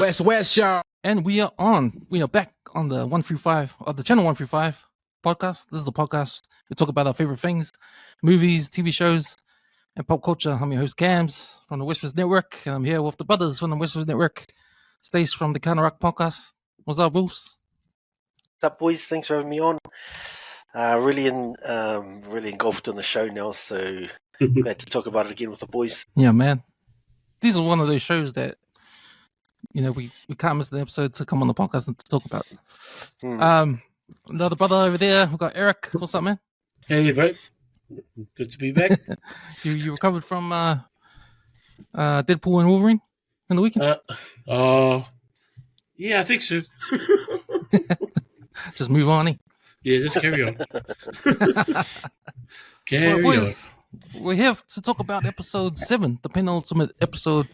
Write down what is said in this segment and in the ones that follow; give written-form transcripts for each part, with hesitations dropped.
WesWes Show. And we are back on the 135, or the channel 135 podcast. This is the podcast. We talk about our favorite things, movies, TV shows, and pop culture. I'm your host, Cams, from the WesWes Network. And I'm here with the brothers from the WesWes Network. Stace from the Counter Rock podcast. What's up, Wolves? What's up, boys? Thanks for having me on. Really engulfed in the show now, so glad to talk about it again with the boys. Yeah, man. These are one of those shows that, we can't miss the episode to come on the podcast and to talk about. Another brother over there, we've got Eric. What's up, man? Hey, bro. Good to be back. You recovered from Deadpool and Wolverine in the weekend? Yeah, I think so. Just move on, eh? Yeah, just carry on. Well, boys, we're here to talk about episode 7, the penultimate episode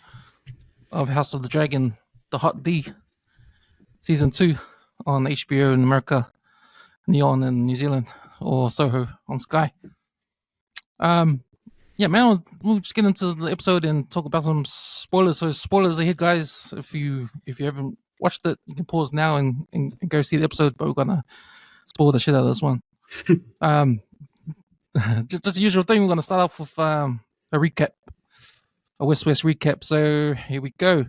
of House of the Dragon, the Hot D, season 2 on HBO in America, Neon in New Zealand, or Soho on Sky. Yeah, man, we'll just get into the episode and talk about some spoilers. So spoilers ahead, guys. If you haven't watched it, you can pause now and go see the episode, but we're gonna spoil the shit out of this one. Just the usual thing, we're gonna start off with a recap, a WesWes recap. So here we go.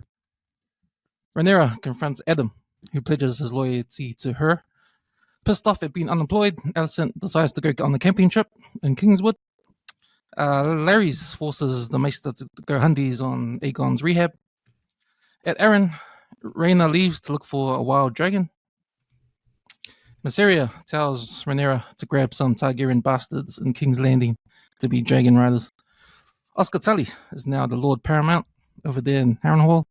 Rhaenyra confronts Adam, who pledges his loyalty to her. Pissed off at being unemployed, Alicent decides to go on the camping trip in Kingswood. Larry's forces the Maester to go hundies on Aegon's rehab. At Arryn, Rhaenyra leaves to look for a wild dragon. Mysaria tells Rhaenyra to grab some Targaryen bastards in King's Landing to be dragon riders. Oscar Tully is now the Lord Paramount over there in Harrenhal.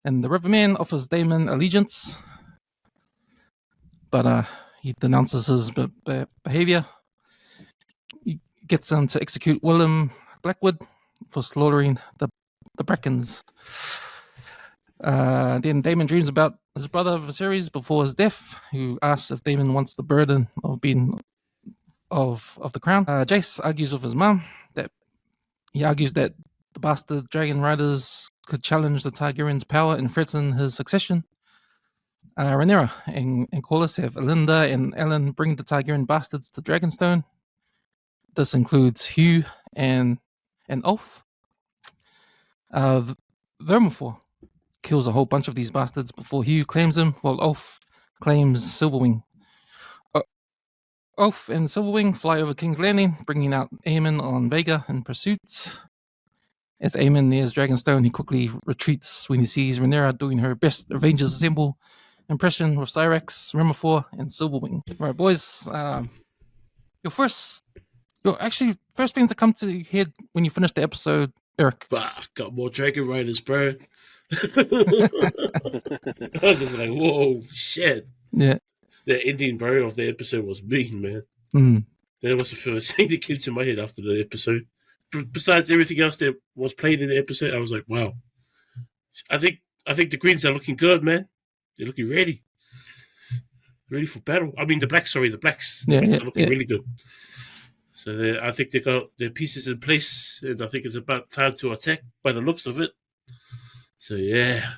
And the Riverman offers Damon allegiance, but he denounces his behavior. He gets him to execute Willem Blackwood for slaughtering the Brackens. Then Damon dreams about his brother Viserys before his death, who asks if Damon wants the burden of being of the crown. Jace argues with his mum that the bastard dragon riders could challenge the Targaryen's power and threaten his succession. Rhaenyra and Corlys have Alinda and Ellen bring the Targaryen bastards to Dragonstone. This includes Hugh and Ulf. Vermithor kills a whole bunch of these bastards before Hugh claims him, while Ulf claims Silverwing. Ulf and Silverwing fly over King's Landing, bringing out Eamon on Vhagar in pursuit. As Eamon nears Dragonstone, he quickly retreats when he sees Rhaenyra doing her best Avengers Assemble impression with Syrax, Vermithor, and Silverwing. Right, boys, your first things that come to your head when you finish the episode, Eric. Got more dragon riders, bro. I was just like, whoa, shit. Yeah. The ending, bro, of the episode was mean, man. That was the first thing that came to my head after the episode. Besides everything else that was played in the episode, I was like, wow. I think the Greens are looking good, man. They're looking ready for battle. I mean, the Blacks are looking really good. So I think they got their pieces in place, and I think it's about time to attack by the looks of it. So yeah,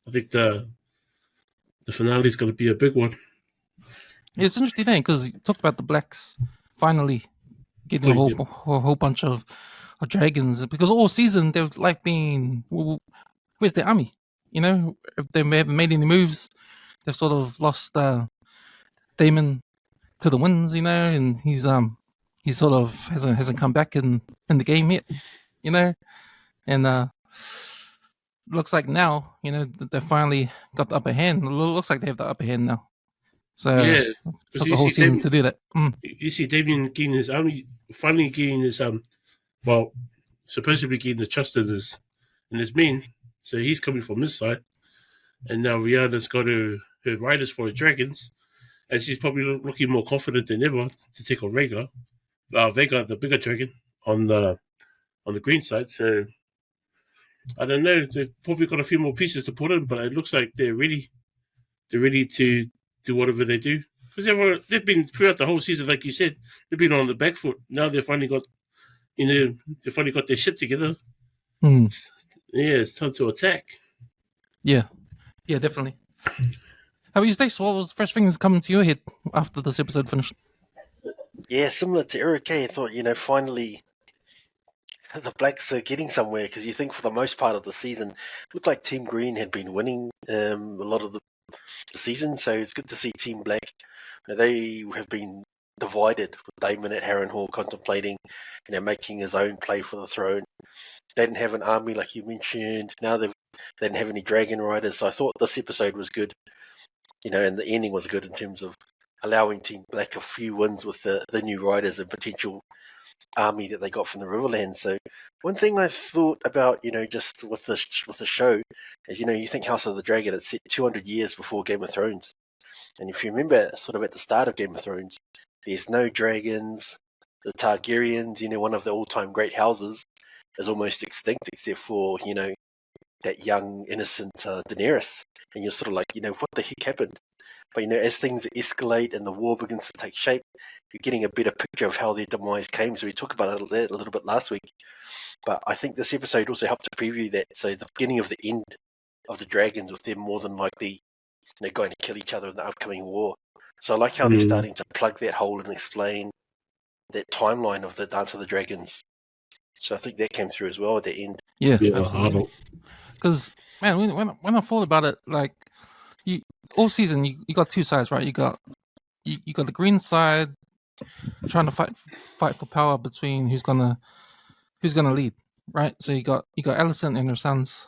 I think the finale is going to be a big one. Yeah, it's interesting because you talked about the Blacks finally getting a whole bunch of dragons, because all season they've like been, where's their army? If they haven't made any moves, they've sort of lost Damon to the winds, and he sort of hasn't come back in the game yet, and looks like now, that they finally got the upper hand. It looks like they have the upper hand now. So yeah, took the whole season to do that. You see Damon getting his army, finally getting his supposedly getting the trust in his men. So he's coming from this side, and now Rhaenyra's got her riders for her dragons, and she's probably looking more confident than ever to take on Vhagar, the bigger dragon, on the green side. So I don't know. They've probably got a few more pieces to put in, but it looks like they're ready to do whatever they do. Because they've been throughout the whole season, like you said, they've been on the back foot. Now they've finally got, their shit together. Yeah, it's time to attack. Yeah, Yeah, definitely. How about you, Stace? What was the first thing that's coming to your head after this episode finished? Yeah, similar to Eric, I thought, finally the Blacks are getting somewhere, because you think for the most part of the season, it looked like Team Green had been winning a lot of the season, so it's good to see Team Black. They have been divided, with Damon at Harrenhal contemplating, making his own play for the throne. They didn't have an army like you mentioned. Now they didn't have any dragon riders, so I thought this episode was good. And the ending was good in terms of allowing Team Black a few wins with the new riders and potential army that they got from the Riverlands. So one thing I thought about, just with the show is, you think House of the Dragon, it's set 200 years before Game of Thrones. And if you remember, sort of at the start of Game of Thrones, there's no dragons. The Targaryens, one of the all-time great houses, is almost extinct, except for, that young, innocent Daenerys. And you're sort of like, what the heck happened? But, as things escalate and the war begins to take shape, you're getting a better picture of how their demise came. So we talked about it a little bit last week. But I think this episode also helped to preview that. So the beginning of the end of the dragons, with them more than likely they're going to kill each other in the upcoming war. So I like how they're starting to plug that hole and explain that timeline of the Dance of the Dragons. So I think that came through as well at the end. Yeah, absolutely. Because, man, when I thought about it, like, all season you got two sides, right? You got the green side trying to fight for power between who's gonna lead, right? So you got Alicent and her sons,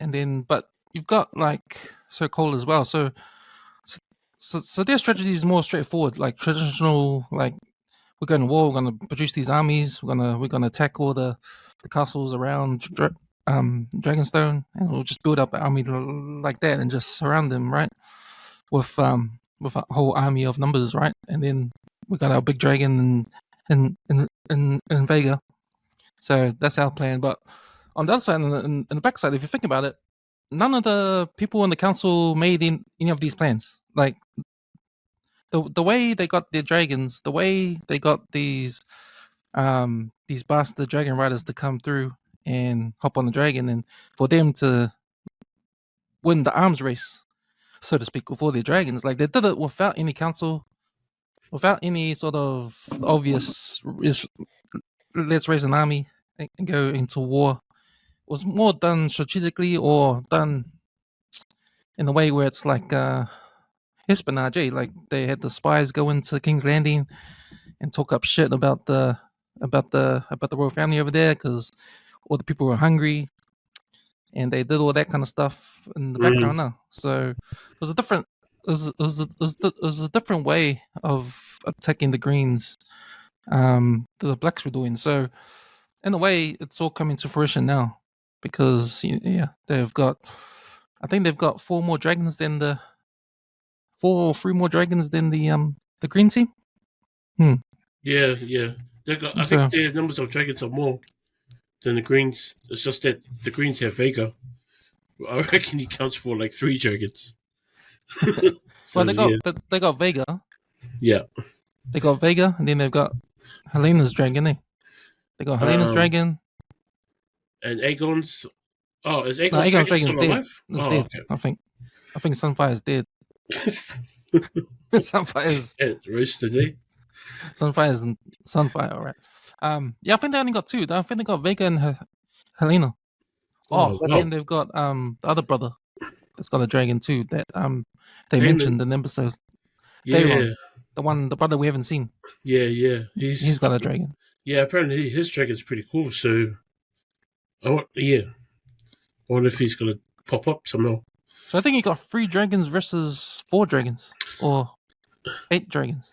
and then but you've got like Sir Cole as well. So their strategy is more straightforward, like traditional, like we're going to war, we're going to produce these armies, we're going to attack all the castles around Dragonstone, and we'll just build up an army like that and just surround them, right? With a whole army of numbers, right? And then we got our big dragon in Vega. So that's our plan. But on the other side, in the back side, if you think about it, none of the people in the council made any of these plans. Like the way they got their dragons, the way they got these bastard dragon riders to come through and hop on the dragon, and for them to win the arms race, so to speak, with all their dragons. Like they did it without any council, without any sort of obvious let's raise an army and go into war. It was more done strategically or done in a way where it's like espionage. Like they had the spies go into King's Landing and talk up shit about the royal family over there because all the people were hungry, and they did all that kind of stuff in the background now. So it was a different way of attacking the Greens that the Blacks were doing. So in a way, it's all coming to fruition now because they've got, I think they've got 4 more dragons than the 4 or 3 more dragons than the Green team. Yeah. They got. I think their numbers of dragons are more than the Greens. It's just that the Greens have Vega. I reckon he counts for like 3 dragons. So, well, they got Vega. Yeah. They got Vega, and then they've got Helena's dragon. They got Helena's dragon. And Aegon's. Oh, is Aegon's, Aegon's dragon still dead. alive? It's dead. Okay. I think Sunfire's dead. Sunfire's roasted, eh? Sunfire, all right. Yeah, I think they only got 2. I think they got Vega and Helena. But then they've got the other brother that's got a dragon too that they Damon. mentioned in the episode. Yeah. Damon, the brother we haven't seen. Yeah. He's got a dragon. Yeah, apparently his dragon's pretty cool. So, I wonder if he's gonna pop up somehow. So I think he got 3 dragons versus 4 dragons, or 8 dragons.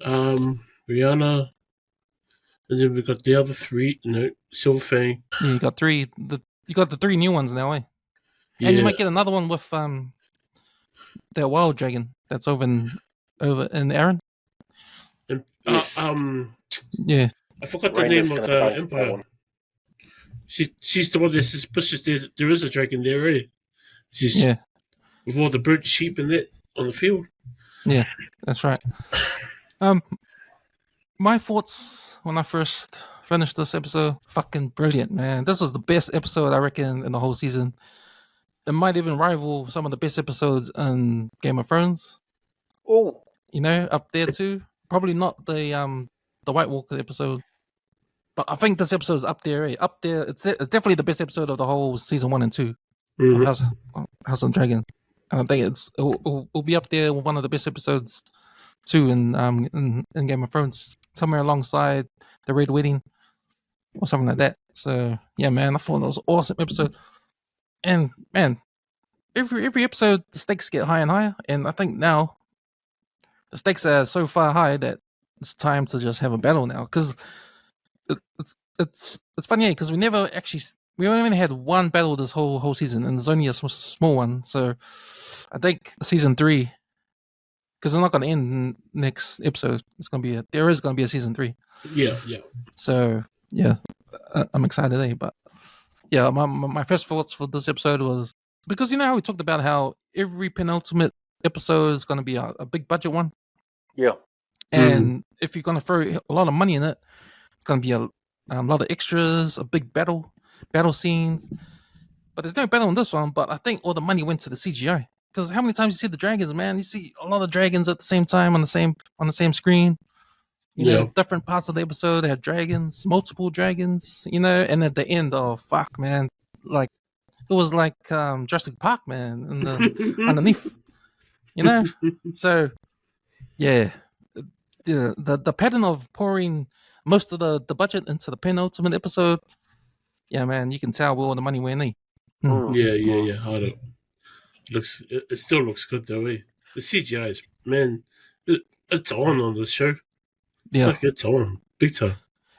Rhaenyra, and then we got the other 3. No, Silverfang. Yeah, you got 3. You got the 3 new ones now, eh? Yeah. And you might get another one with their wild dragon that's over in Aaron. And, yes. Yeah. I forgot the name of the Empire. She's the one that's suspicious. There is a dragon there already. She's with all the burnt sheep and that on the field. Yeah, that's right. My thoughts when I first finished this episode, fucking brilliant, man. This was the best episode I reckon in the whole season. it might even rival some of the best episodes in Game of Thrones. Oh, Up there too. Probably not the White Walker episode, but I think this episode is up there. Up there, it's definitely the best episode of the whole season 1 and 2 of House of Dragon. And I think it'll be up there with one of the best episodes too in Game of Thrones, somewhere alongside the Red Wedding or something like that. So yeah, man, I thought that was an awesome episode. And man, every episode the stakes get higher and higher, and I think now the stakes are so far high that it's time to just have a battle now. Because it's funny, because we only had one battle this whole season, and there's only a small one. So I think season 3, because they're not going to end next episode. There is going to be a season 3. Yeah. So yeah, I'm excited, But yeah, my first thoughts for this episode was, because you know how we talked about how every penultimate episode is going to be a big budget one. Yeah. And if you're going to throw a lot of money in it, it's going to be a lot of extras, a big battle scenes. But there's no battle in this one. But I think all the money went to the CGI. Because how many times you see the dragons, man? You see a lot of dragons at the same time on the same screen. You know, different parts of the episode, they had dragons, multiple dragons. And at the end, oh fuck, man, like it was like Jurassic Park, man, and underneath. So yeah, the pattern of pouring most of the budget into the penultimate episode. Yeah, man, you can tell where all the money went. Yeah. Hard up. It still looks good though. The CGI is, man, it's on the show. It's like it's on big time.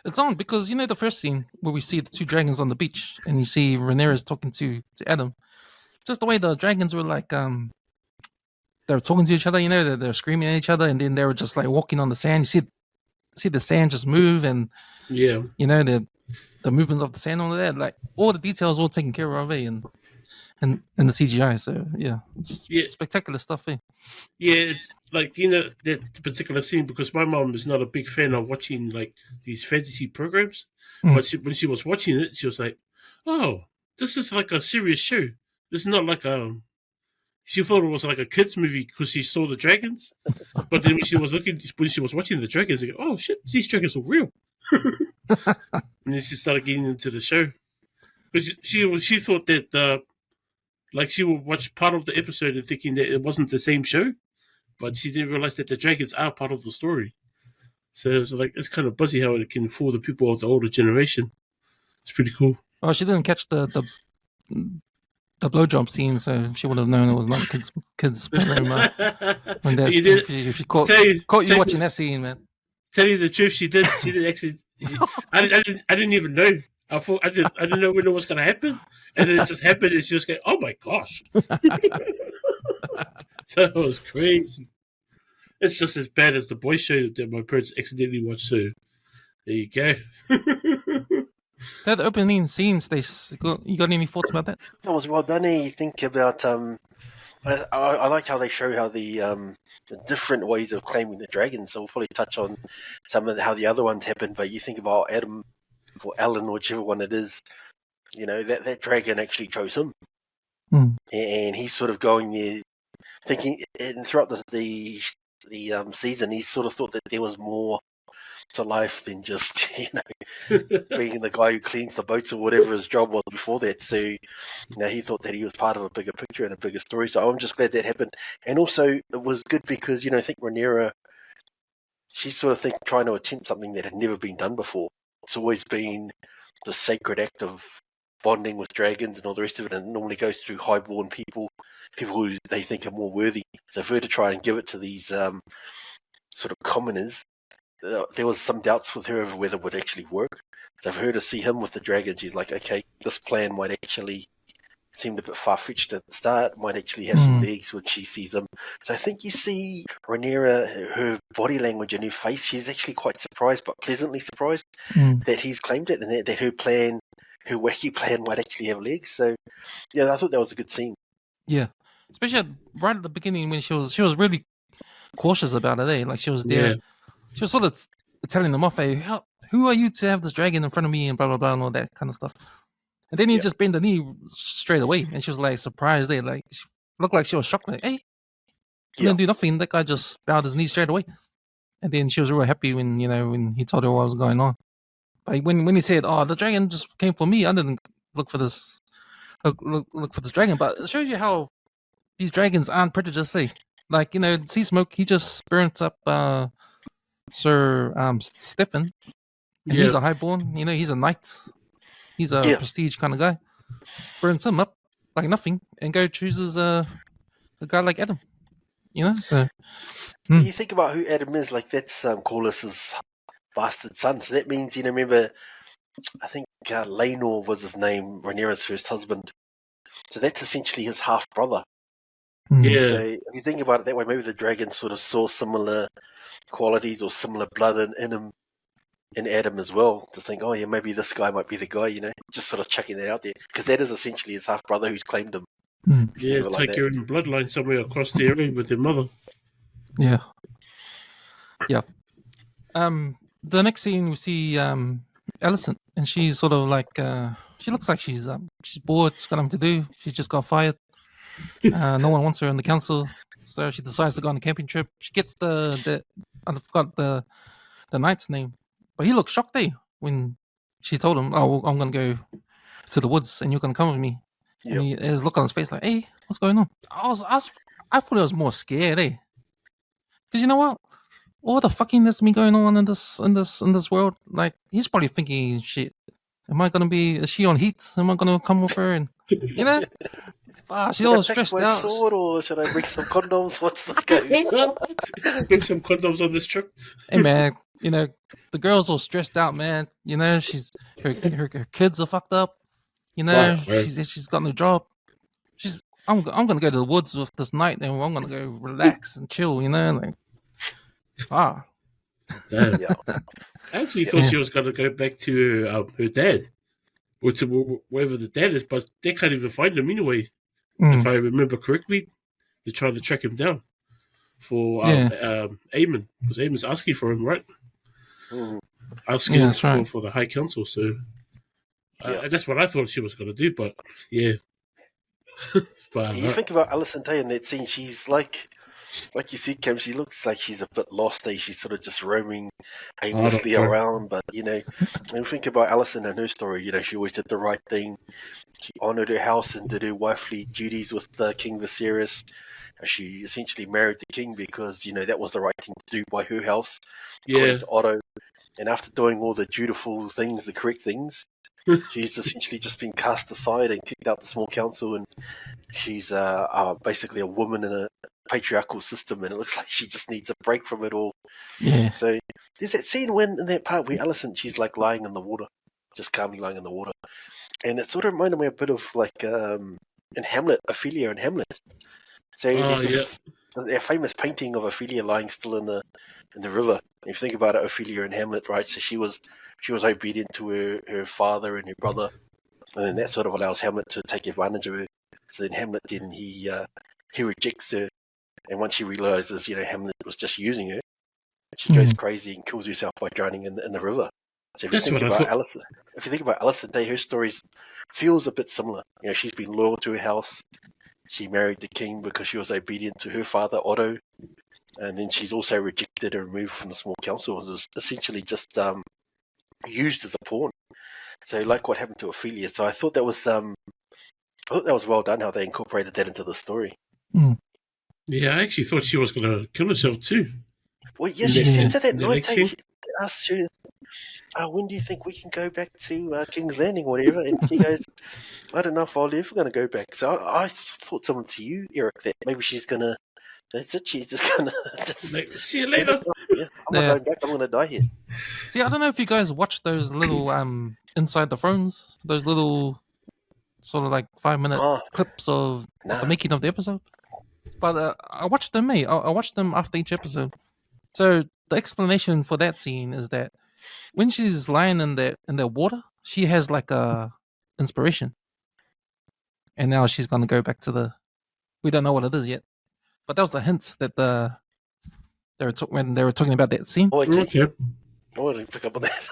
It's on because the first scene where we see the 2 dragons on the beach, and you see Rhaenyra's talking to Adam. Just the way the dragons were like, they were talking to each other. They're screaming at each other, and then they were just like walking on the sand. You see the sand just move, and the movements of the sand on there. Like all the details all taken care of, and the CGI. So yeah, it's spectacular stuff. Yeah, it's like that particular scene, because my mom is not a big fan of watching like these fantasy programs. But when she was watching it, she was like, "Oh, this is like a serious show. This is not like a." She thought it was like a kids movie because she saw the dragons. But then when she was watching the dragons, she go, "Oh shit, these dragons are real." And then she started getting into the show, because she thought that like she would watch part of the episode and thinking that it wasn't the same show, but she didn't realize that the dragons are part of the story. So it's kind of buzzy how it can fool the people of the older generation. It's pretty cool. Well, she didn't catch the blowjob scene, so she would have known it was not a kids program. If she caught you watching that scene, man. Tell you the truth, she did actually. I didn't even know. I thought I didn't know when it was going to happen, and then it just happened. And she just go, "Oh my gosh!" That was crazy. It's just as bad as the boy show that my parents accidentally watched. So there you go. That opening scene, Stace, you got any thoughts about that? That was well done. You think about I like how they show how the different ways of claiming the dragons. So we'll probably touch on some of how the other ones happened. But you think about Adam or Alan, whichever one it is, that dragon actually chose him, and he's sort of going there thinking. And throughout the season, he sort of thought that there was more to life than just being the guy who cleans the boats or whatever his job was before that. So he thought that he was part of a bigger picture and a bigger story. So I'm just glad that happened. And also it was good because I think Rhaenyra, she's sort of trying to attempt something that had never been done before. It's always been the sacred act of bonding with dragons and all the rest of it, and it normally goes through highborn people who they think are more worthy. So for her to try and give it to these sort of commoners, there was some doubts with her over whether it would actually work. So for her to see him with the dragon, she's like, okay, this plan might actually seem a bit far-fetched at the start, might actually have some legs when she sees him. So I think you see Rhaenyra, her body language and her face, she's actually quite surprised, but pleasantly surprised that he's claimed it, and that her wacky plan might actually have legs. So yeah, I thought that was a good scene. Yeah, especially right at the beginning when she was really cautious about it. Like she was there. Yeah. She was sort of telling them off, who are you to have this dragon in front of me and blah, blah, blah, and all that kind of stuff. And then he just bent the knee straight away, and she was like surprised. There, like she looked like she was shocked. Like, hey, he didn't do nothing. That guy just bowed his knee straight away. And then she was real happy when when he told her what was going on. But when he said, "Oh, the dragon just came for me," I didn't look for this. Look for this dragon. But it shows you how these dragons aren't prejudiced. Eh? Like Sea Smoke, he just burnt up Sir Stefan, and he's a highborn. He's a knight. He's a prestige kind of guy. Burns him up like nothing, and go chooses a guy like Adam. So. You think about who Adam is. Like that's Corlys's bastard son. So that means remember. I think Rhaenyra was his name, Rhaenyra's first husband. So that's essentially his half brother. Yeah. So if you think about it that way, maybe the dragon sort of saw similar qualities or similar blood in him, in Adam as well, to think, oh yeah, maybe this guy might be the guy, just sort of chucking that out there, because that is essentially his half brother who's claimed him. Yeah, take your own bloodline somewhere across the area with your mother. Yeah. The next scene we see Alicent, and she's sort of like she looks like she's bored. She's got nothing to do. She just got fired. No one wants her in the council, so she decides to go on a camping trip. She gets the I forgot the knight's name, but he looked shocked when she told him, "Oh, I'm gonna go to the woods, and you're gonna come with me." Yep. And his look on his face like, "Hey, what's going on?" I thought he was more scared, because you know what? All the fucking that's been going on in this world, like he's probably thinking, shit, is she on heat? Am I gonna come with her? And she's all stressed out. Sword, or should I bring some condoms? What's this going on? Bring some condoms on this trip. Hey man, the girl's all stressed out, man. She's her kids are fucked up. She's got no job. I'm gonna go to the woods with this night, and I'm gonna go relax and chill. Damn. I actually thought she was going to go back to her dad, or to wherever the dad is, but they can't even find him anyway. If I remember correctly, they're trying to track him down for Eamon, because Eamon's asking for him, right? Asking for the High Council, so that's what I thought she was going to do, but yeah. But you think about Alicent in that scene, she's like you see, Cam, she looks like she's a bit lost. She's sort of just roaming aimlessly around. But, when you think about Alicent and her story, she always did the right thing. She honoured her house and did her wifely duties with King Viserys. She essentially married the king because, that was the right thing to do by her house, according to Otto. And after doing all the dutiful things, the correct things, she's essentially just been cast aside and kicked out the small council, and she's basically a woman in a patriarchal system, and it looks like she just needs a break from it all. Yeah. So there's that scene in that part where Alicent, she's like lying in the water, just calmly lying in the water, and it sort of reminded me a bit of like in Hamlet, Ophelia in Hamlet. So there's a famous painting of Ophelia lying still in the river. And if you think about it, Ophelia in Hamlet, right? So she was obedient to her father and her brother, and then that sort of allows Hamlet to take advantage of her. So then Hamlet, he rejects her, and once she realizes, Hamlet was just using her, she goes crazy and kills herself by drowning in the river. So if you think about Alicent, her story feels a bit similar. She's been loyal to her house. She married the king because she was obedient to her father, Otto, and then she's also rejected and removed from the small council. It was essentially just used as a pawn. So like what happened to Ophelia. So I thought that was well done how they incorporated that into the story. Yeah, I actually thought she was going to kill herself too. Well, yeah, she said to that night, she asked her, when do you think we can go back to King's Landing or whatever? And she goes, I don't know if I'll ever going to go back. So I thought something to you, Eric, that maybe she's going to, that's it, she's just going to... See you later. I'm not going back, I'm going to die here. See, I don't know if you guys watched those little Inside the Thrones, those little sort of like 5-minute clips of the making of the episode. But I watched them, mate. I watched them after each episode. So the explanation for that scene is that when she's lying in the water, she has like a inspiration, and now she's gonna go back to we don't know what it is yet, but that was the hints that when they were talking about that scene. I didn't pick up on that.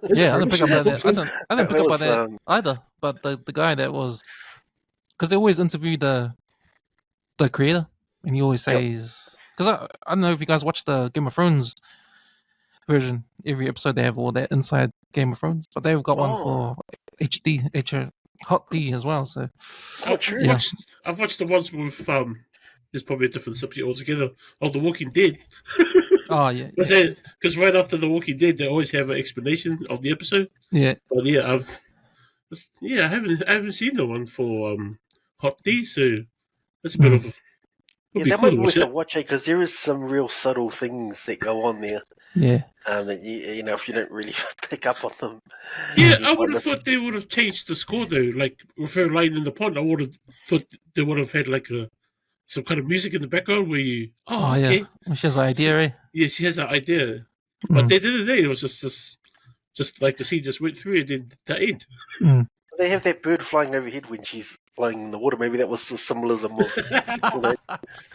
Yeah, I didn't pick up on that. I didn't pick up on that either. but the guy that was, because they always interview the creator, and he always says, because I don't know if you guys watch the Game of Thrones version. Every episode they have all that inside Game of Thrones, but they've got one for Hot D as well. So I've watched the ones with there's probably a different subject altogether. Oh, The Walking Dead. Oh yeah, because right after The Walking Dead, they always have an explanation of the episode. Yeah, but I haven't seen the one for Hot D, so that's a bit of a. That might be worth a watch, because there is some real subtle things that go on there. Yeah. That you know, if you don't really pick up on them. Yeah, I would have thought they would have changed the score though. Like with her lying in the pond, I would have thought they would have had like some kind of music in the background where you. Oh yeah. Okay. Well, she has an idea, eh? Yeah, she has an idea, but they didn't. It was just like the scene just went through and then the end. They have that bird flying overhead when she's flying in the water. Maybe that was the symbolism of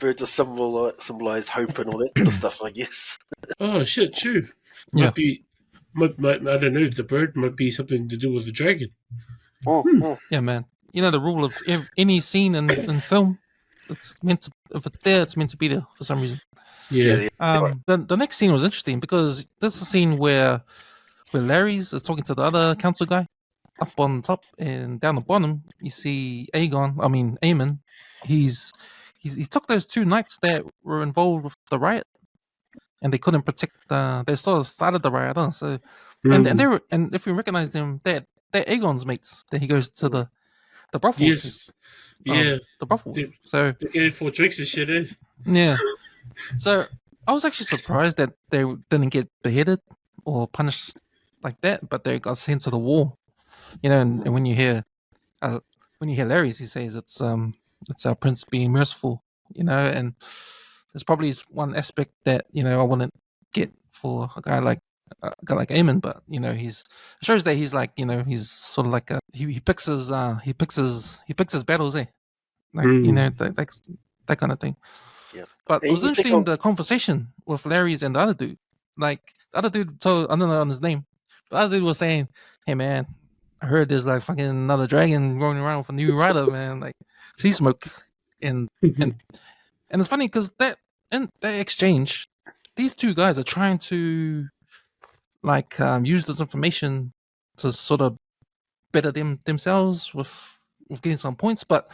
birds are symbolize hope and all that sort of stuff, I guess. Oh shit! True. Might be. I don't know. The bird might be something to do with the dragon. Yeah, man. You know the rule of any scene in film. It's meant to. If it's there, it's meant to be there for some reason. Yeah. The next scene was interesting because this is a scene where Larry's is talking to the other council guy up on top, and down the bottom you see Eamon. He took those two knights that were involved with the riot, and they couldn't protect. They sort of started the riot, so and they were, and if you recognize them, they're Aegon's mates. That he goes to the brothel. Yes. The brothel. So they're getting 4 drinks and shit, eh? Yeah. So I was actually surprised that they didn't get beheaded or punished like that, but they got sent to the wall. You know, and when you hear Larry's, he says it's our prince being merciful. You know, and there's probably one aspect that I wouldn't get for a guy like Eamon, but it shows that he's like he's sort of like he picks his battles, eh? Like that kind of thing. Yeah. But it was interesting the conversation with Larry's and the other dude. Like the other dude told, I don't know his name, but the other dude was saying, "Hey man, I heard there's like fucking another dragon running around with a new rider, man. Like sea smoke." And it's funny because that exchange, these two guys are trying to use this information to sort of better themselves with getting some points, but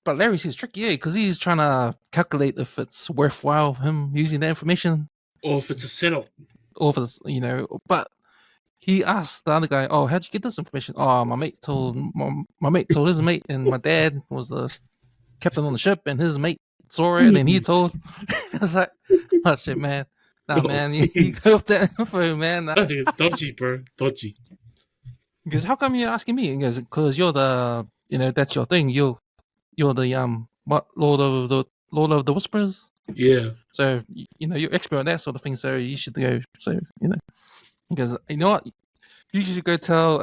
Larry seems tricky, because he's trying to calculate if it's worthwhile him using that information, or if it's a setup, or if it's But he asked the other guy, "Oh, how'd you get this information?" "Oh, my mate told his mate, and my dad was the captain on the ship, and his mate saw it, and then he told." I was like, "Oh shit, man! Nah, man, you got that info, man." Dodgy, bro, dodgy. He goes, "How come you're asking me?" He goes, "Because you're the, that's your thing. You're the Lord of the Whisperers." Yeah. So you're expert on that sort of thing. So you should go. So because you know what, you should go tell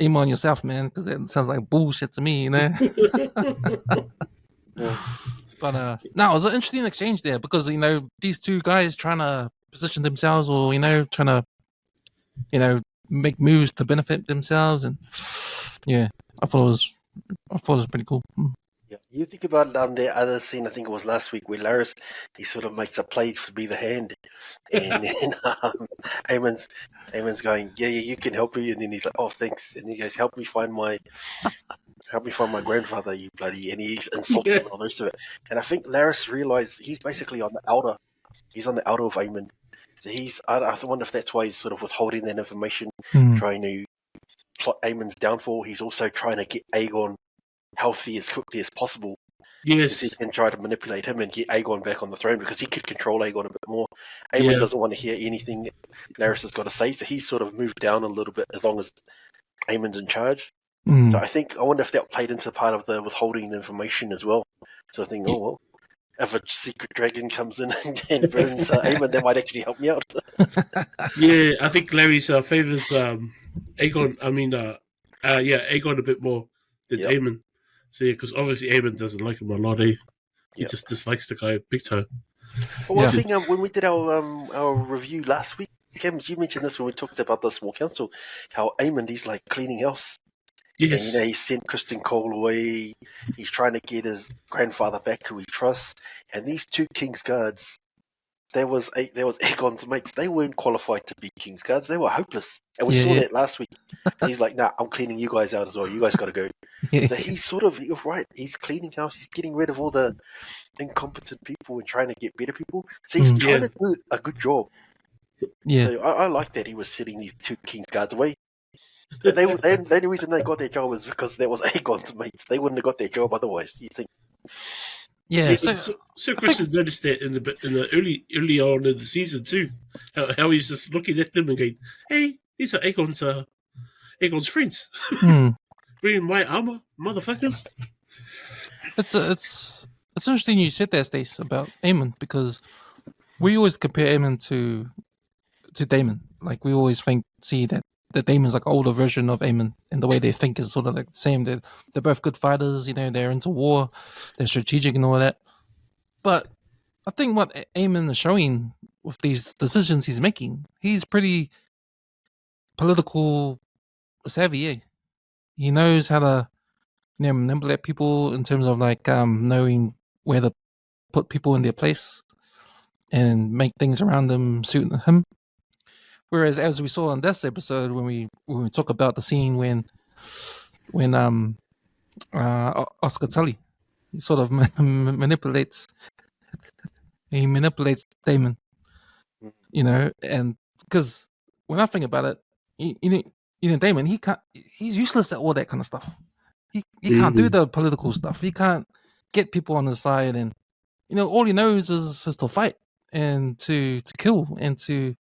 Eamon yourself, man, because that sounds like bullshit to me. But no, it was an interesting exchange there because these two guys trying to position themselves, or trying to make moves to benefit themselves, and I thought it was pretty cool. Yeah, you think about the other scene. I think it was last week where Laris, he sort of makes a play to be the hand, and then Eamon's going, yeah, you can help me, and then he's like, "Oh, thanks," and he goes, help me find my grandfather, you bloody," and he insults him and all the rest of it. And I think Laris realized he's basically on the outer. He's on the outer of Eamon. So I wonder if that's why he's sort of withholding that information, trying to plot Eamon's downfall. He's also trying to get Aegon healthy as quickly as possible. Yes. He can try to manipulate him and get Aegon back on the throne, because he could control Aegon a bit more. Aemon doesn't want to hear anything Larys has got to say, so he's sort of moved down a little bit as long as Aemon's in charge. So I wonder if that played into part of the withholding information as well. So I think, oh well, if a secret dragon comes in and burns Aemon, that might actually help me out. Yeah, I think Larry's favors Aegon. Aegon a bit more than Aemon. So yeah, because obviously Eamon doesn't like him a lot. He just dislikes the guy big time. Well, I think when we did our review last week, Cam, you mentioned this when we talked about the small council, how Eamon, he's like cleaning house. Yes. And he sent Kristen Cole away. He's trying to get his grandfather back, who he trusts. And these 2 King's Guards, there was Aegon's mates. They weren't qualified to be King's Guards. They were hopeless. And we saw that last week. And he's like, "Nah, I'm cleaning you guys out as well. You guys got to go." So you're right. He's cleaning house. He's getting rid of all the incompetent people and trying to get better people. So he's trying to do a good job. Yeah. So I like that he was setting these 2 King's Guards away. The only reason they got their job was because there was Aegon's mates. They wouldn't have got their job otherwise. You think? Yeah. So Christian noticed that in the early on in the season too, how he's just looking at them and going, "Hey, these are Aegon's friends. Bringing my armor, motherfuckers." It's interesting you said that, Stace, about Eamon, because we always compare Eamon to Daemon. Like we always see that Daemon's like an older version of Eamon, and the way they think is sort of like the same. They're both good fighters, they're into war, they're strategic and all that. But I think what Eamon is showing with these decisions he's making, he's pretty political savvy. Eh? He knows how to manipulate people in terms of like knowing where to put people in their place and make things around them suit him. Whereas, as we saw in this episode, when we talk about the scene when Oscar Tully, he sort of manipulates Damon, and because when I think about it, Damon, he's useless at all that kind of stuff. He can't do the political stuff. He can't get people on his side, and all he knows is to fight and to kill and to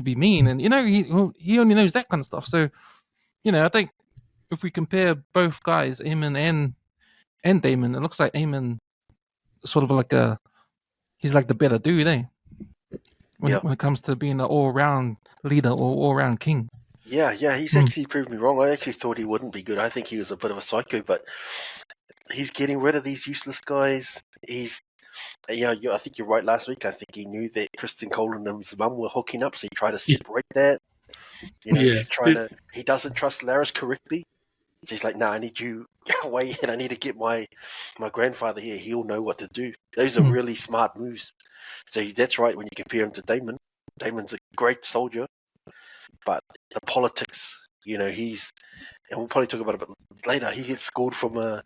be mean, and he only knows that kind of stuff. So I think if we compare both guys, Eamon and Damon, it looks like Eamon sort of like he's like the better dude, eh? When it comes to being an all-round leader or all-round king. Yeah, he's actually proved me wrong. I actually thought he wouldn't be good. I think he was a bit of a psycho, but he's getting rid of these useless guys. He's, I think you're right. Last week, I think he knew that Kristen Cole and his mum were hooking up, so he tried to separate that. He's he doesn't trust Laris correctly. So he's like, "Nah, I need you away, and I need to get my grandfather here. He'll know what to do." Those are really smart moves. So that's right. When you compare him to Damon, Damon's a great soldier, but the politics, he's, and we'll probably talk about it a bit later. He gets scored from a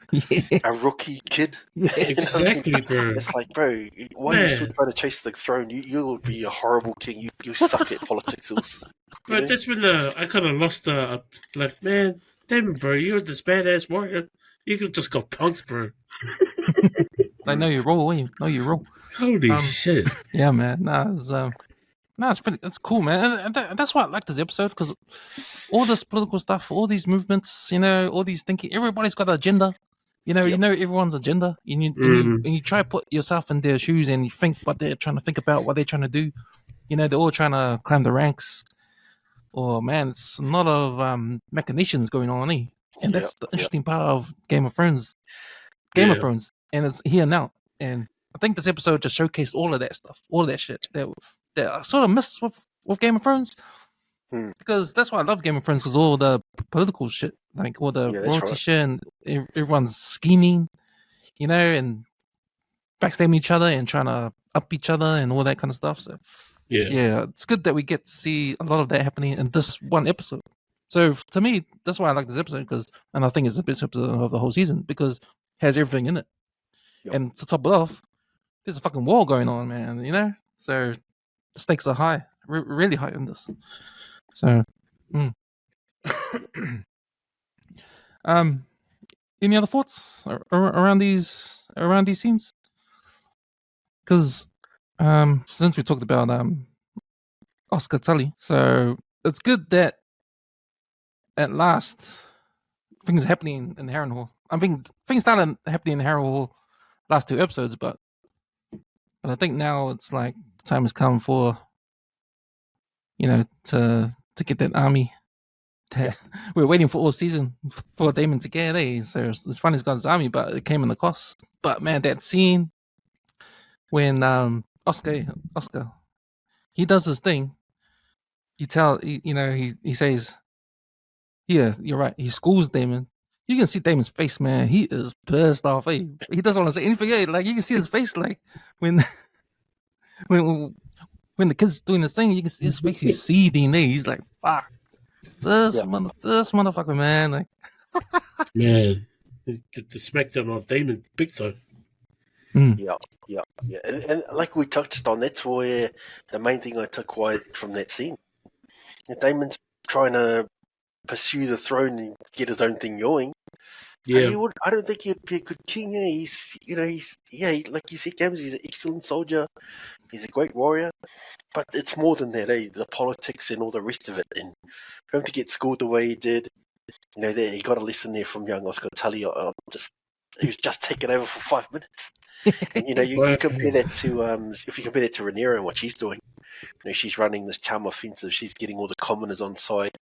rookie kid. Exactly, bro. It's like, bro, why are you still trying to chase the throne? You would be a horrible king. You suck at politics. But that's when I kind of lost. Like, man, Damon, bro, you're this badass warrior. You could just go punked, bro. Like, know your role, you know your role. Holy shit! Yeah, man. It's cool, man, and that's why I like this episode, because all this political stuff, all these movements, all these thinking, everybody's got an agenda. You know everyone's agenda, and you try to put yourself in their shoes and you think what they're trying to think about, what they're trying to do. They're all trying to climb the ranks. Oh man, it's a lot of machinations going on, eh? And that's the interesting part of Game of Thrones. Game of Thrones, and it's here now. And I think this episode just showcased all of that stuff, all of that shit that I sort of missed with Game of Thrones. Because that's why I love Game of Thrones, because all the political shit, like all the royalty shit, and everyone's scheming, and backstabbing each other and trying to up each other and all that kind of stuff. So yeah, it's good that we get to see a lot of that happening in this one episode. So to me, that's why I like this episode, and I think it's the best episode of the whole season, because it has everything in it. And to top it off, there's a fucking war going on, man. So the stakes are high, really high in this. So, any other thoughts around these scenes? Because since we talked about Oscar Tully, so it's good that at last things are happening in Harrenhal. I mean, things started happening in Harrenhal last 2 episodes, but I think now it's like the time has come for to get that army. We're waiting for all season for Damon to get it. So it's funny he's got his army, but it came in the cost. But man, that scene when Oscar he does his thing. He says, "Yeah, you're right." He schools Damon. you can see Damon's face, man. He is pissed off. Hey, he doesn't want to say anything. Hey, like you can see his face, like when when the kid's doing this thing, you can see his face. He's seething. He's like, "Fuck this motherfucker, man!" Like, man, the smackdown on Damon big time. Yeah. And like we touched on, that's where the main thing I took away from that scene. Damon's trying to pursue the throne and get his own thing going. Yeah. I don't think he'd be a good king. He's like you said, James, he's an excellent soldier. He's a great warrior. But it's more than that, the politics and all the rest of it. And for him to get schooled the way he did, he got a lesson there from young Oscar Tully. He was just taking over for 5 minutes. And, you compare that to, if you compare that to Rhaenyra and what she's doing, she's running this charm offensive. She's getting all the commoners on side.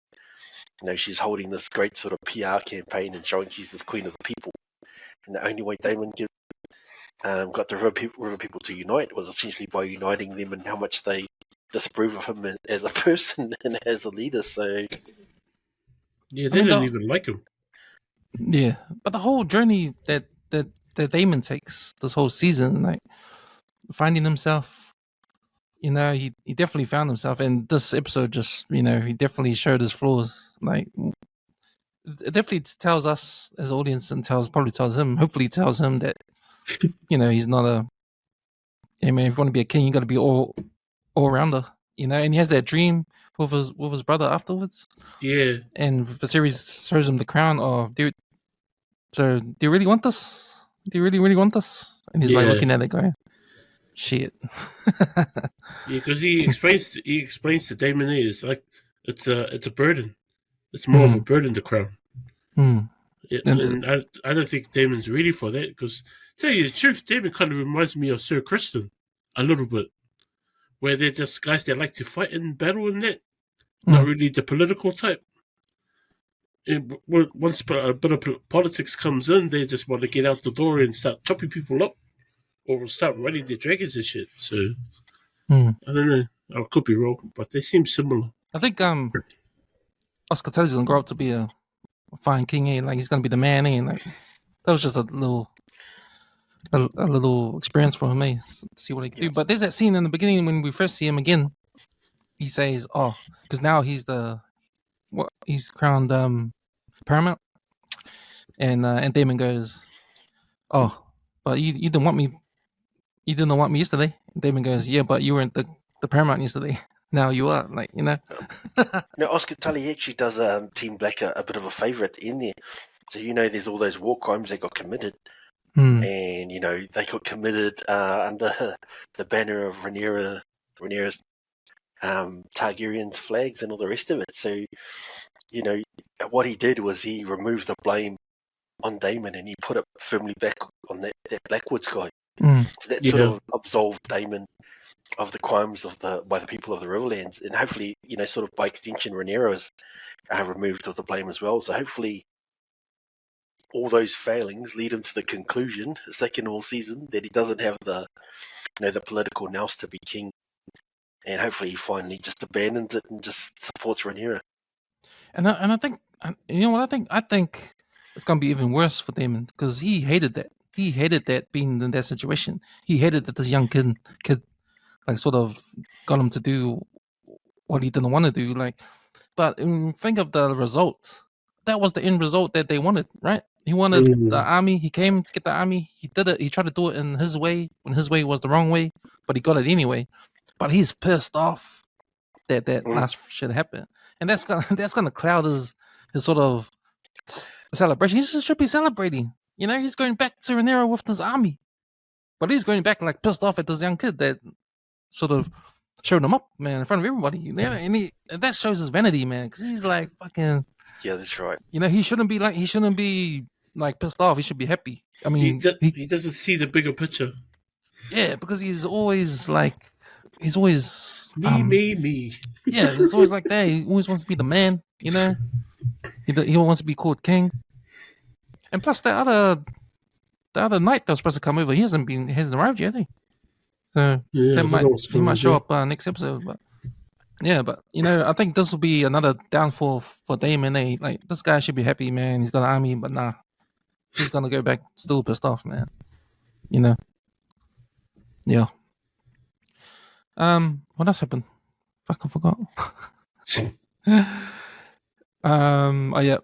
She's holding this great sort of PR campaign and showing she's the queen of the people. And the only way Damon got the river people to unite was essentially by uniting them and how much they disapprove of him as a person and as a leader. So yeah, they didn't even like him. Yeah, but the whole journey that Damon takes this whole season, like finding himself, he definitely found himself. And this episode just, he definitely showed his flaws. Like, it definitely tells us as audience and probably tells him, hopefully tells him that, he's not a, if you want to be a king, you got to be all rounder, and he has that dream with his brother afterwards. Yeah. And Viserys shows him the crown. Oh, dude. So, do you really want this? Do you really, really want this? And he's like looking at it going, shit. Yeah, because he explains to Damon it's like it's a burden. It's more of a burden, the crown. Yeah, and I don't think Damon's ready for that, because tell you the truth, Damon kind of reminds me of Sir Kristen a little bit, where they're just guys that like to fight and battle and that, not really the political type. And once a bit of politics comes in, they just want to get out the door and start chopping people up, or start running their dragons and shit. So I don't know. I could be wrong, but they seem similar. I think Oscar Tully's gonna grow up to be a fine king. Like he's gonna be the man. Like that was just a little experience for him. To see what he can do. But there's that scene in the beginning when we first see him again. He says, "Oh, because now he's crowned paramount," and Damon goes, "Oh, but you didn't want me. You didn't want me yesterday." And Damon goes, "Yeah, but you weren't the paramount yesterday. Now you are." Like Oscar Tully actually does Team Black a bit of a favourite in there. So there's all those war crimes that got committed, and they got committed under the banner of Rhaenyra's Targaryen's flags and all the rest of it. So what he did was he removed the blame on Daemon and he put it firmly back on that Blackwoods guy. So that sort of absolved Daemon of the crimes by the people of the Riverlands, and hopefully, sort of by extension, Rhaenyra is removed of the blame as well. So hopefully, all those failings lead him to the conclusion, second all season, that he doesn't have the political nous to be king, and hopefully he finally just abandons it and just supports Rhaenyra. And I think, what I think? I think it's gonna be even worse for Daemon, because he hated that. He hated that being in that situation. He hated that this young kid like sort of got him to do what he didn't want to do. Like, but think of the result. That was the end result that they wanted, right? He wanted the army. He came to get the army. He did it. He tried to do it in his way when his way was the wrong way, but he got it anyway. But he's pissed off that last shit happened, and that's gonna cloud his sort of celebration. He should be celebrating. He's going back to Rhaenyra with his army, but he's going back like pissed off at this young kid that sort of showed him up, man, in front of everybody. And that shows his vanity, man, because he's like fucking. Yeah, that's right. He shouldn't be like pissed off. He should be happy. I mean, he doesn't see the bigger picture. Yeah, because he's always me. Yeah, it's always like that. He always wants to be the man. He wants to be called king. And plus, the other knight that was supposed to come over, he hasn't arrived yet, has he? So he might show up next episode. But Yeah, but I think this will be another downfall for Damon. Like this guy should be happy, man. He's got an army, but nah, he's gonna go back still pissed off, man. Yeah. What else happened? Fuck, I forgot. Oh yeah.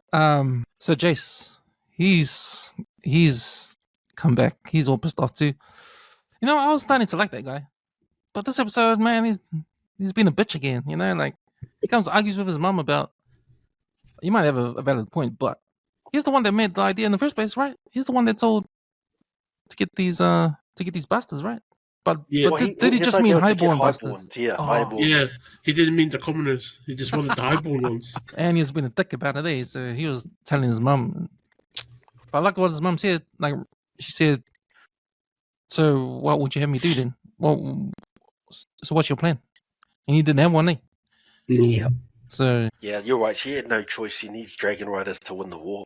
So Jace, he's come back. He's all pissed off too. I was starting to like that guy, but this episode, man, he's been a bitch again. Like he comes argues with his mum about. You might have a valid point, but he's the one that made the idea in the first place, right? He's the one that told to get these bastards, right? But did he just mean highborn bastards? Yeah, highborn. Yeah, he didn't mean the commoners. He just wanted the highborn ones. And he was being a dick about it, eh? So he was telling his mum. But I like what his mum said. Like she said, "So what would you have me do then? So what's your plan?" And he didn't have one, eh? Yeah. So yeah, you're right. She had no choice. She needs dragon riders to win the war.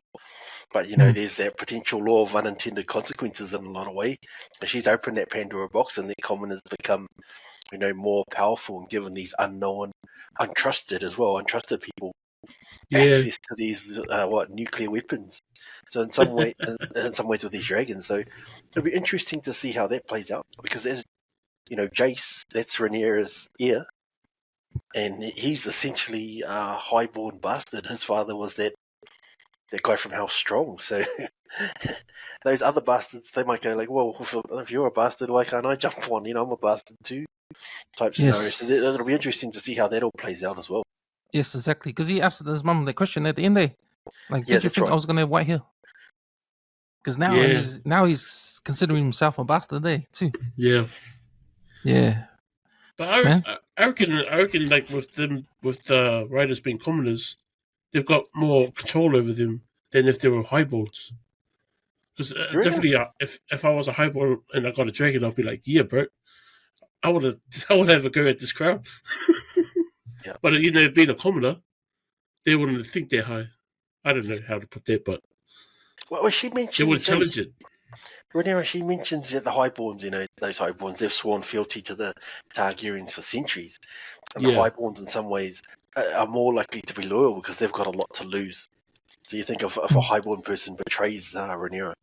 But there's that potential law of unintended consequences in a lot of ways. She's opened that Pandora box, and the commoners become, more powerful and given these unknown, untrusted people access to these nuclear weapons. So in some ways with these dragons, so it'll be interesting to see how that plays out, because as Jace, that's Rhaenyra's heir, and he's essentially a highborn bastard. His father was that guy from House Strong. So those other bastards, they might go like, well, if you're a bastard, why can't I jump on? I'm a bastard too, type scenario. Yes. So it'll be interesting to see how that all plays out as well. Yes, exactly. Because he asked his mum the question at the end there, like, did you think I was going to have white hair? Because now he's considering himself a bastard there too. Yeah. Yeah. But I reckon, like with the riders being commoners, they've got more control over them than if they were highborns. Because definitely, if I was a highborn and I got a dragon, I'd be like, yeah, bro, I want to have a go at this crown. Yeah. But being a commoner, they wouldn't think they're high. I don't know how to put that, but she mentions they would challenge it. Rhaenyra, she mentions that the highborns, those highborns, they've sworn fealty to the Targaryens for centuries, and the highborns in some ways are more likely to be loyal because they've got a lot to lose. So you think if a highborn person betrays Rhaenyra,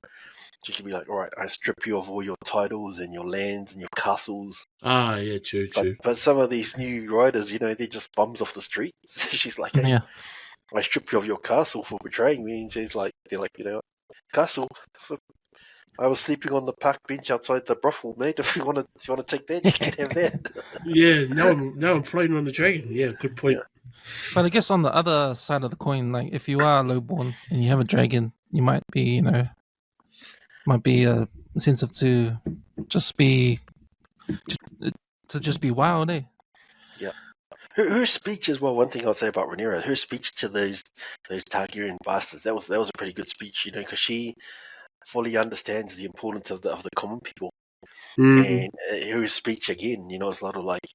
she could be like, all right, I strip you of all your titles and your lands and your castles. Ah, yeah, true. But some of these new riders, they're just bums off the street. She's like, hey, I strip you of your castle for betraying me. And she's like, castle? I was sleeping on the park bench outside the brothel, mate. If you want to take that, you can have that. Yeah, now I'm flying on the dragon. Yeah, good point. Yeah. But I guess on the other side of the coin, like if you are lowborn and you have a dragon, you might be, incentive to just be wild, eh? Yeah. Her speech as well. One thing I'll say about Rhaenyra, her speech to those Targaryen bastards, that was a pretty good speech, because she fully understands the importance of the common people. And her speech again, is a lot of like,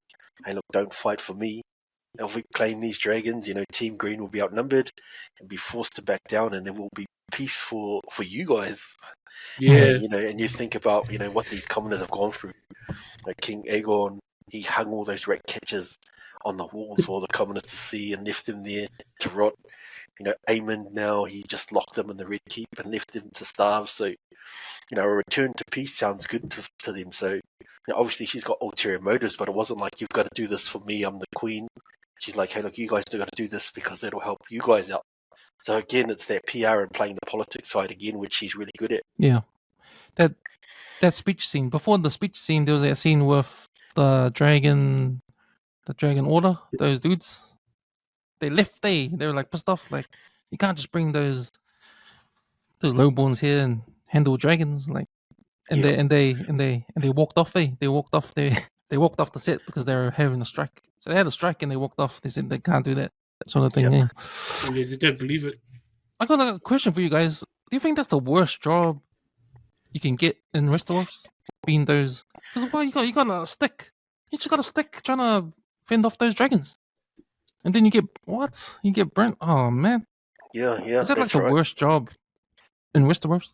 hey, look, don't fight for me. If we claim these dragons, Team Green will be outnumbered and be forced to back down, and there will be peace for you guys. Yeah. And you think about, what these commoners have gone through. Like King Aegon, he hung all those rat catchers on the walls for all the commoners to see and left them there to rot. Eamon now, he just locked them in the Red Keep and left them to starve. So, a return to peace sounds good to them. So, obviously she's got ulterior motives, but it wasn't like, you've got to do this for me, I'm the queen. She's like, hey, look, you guys do got to do this because that'll help you guys out. So again, it's that PR and playing the politics side again, which she's really good at. Yeah. That speech scene. Before the speech scene, there was that scene with the Dragon Order, those dudes. They left they were like pissed off, like, you can't just bring those lowborns here and handle dragons, like, and they walked off. They walked off the set because they were having a strike. So they had a strike and they walked off. They said they can't do that sort of thing. Yep. Yeah, they don't believe it. I got a question for you guys. Do you think that's the worst job you can get in Westeros? Being those, because you got a stick. You just got a stick trying to fend off those dragons, and then you get burnt. Oh man. Yeah. Is that like the worst job in Westeros?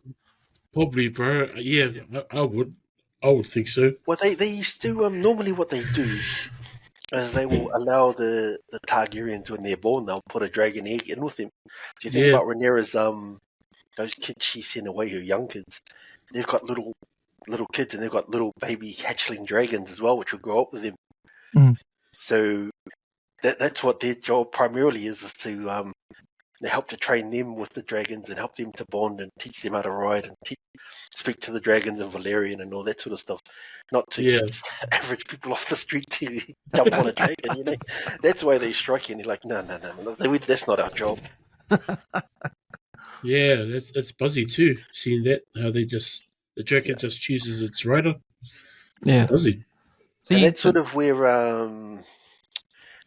Probably, bro. Yeah, I would think so. Well, they used to normally what they do is they will allow the Targaryens when they're born, they'll put a dragon egg in with them. So you think about Rhaenyra's those kids she sent away, her young kids, they've got little kids and they've got little baby hatchling dragons as well, which will grow up with them. So that's what their job primarily is to help to train them with the dragons and help them to bond and teach them how to ride and speak to the dragons and Valerian and all that sort of stuff. Not to get average people off the street to jump on a dragon, you know. That's why they strike you and you're like, no, that's not our job. Yeah, that's buzzy too. Seeing that, how the dragon just chooses its rider. Yeah, buzzy. And that's sort of where,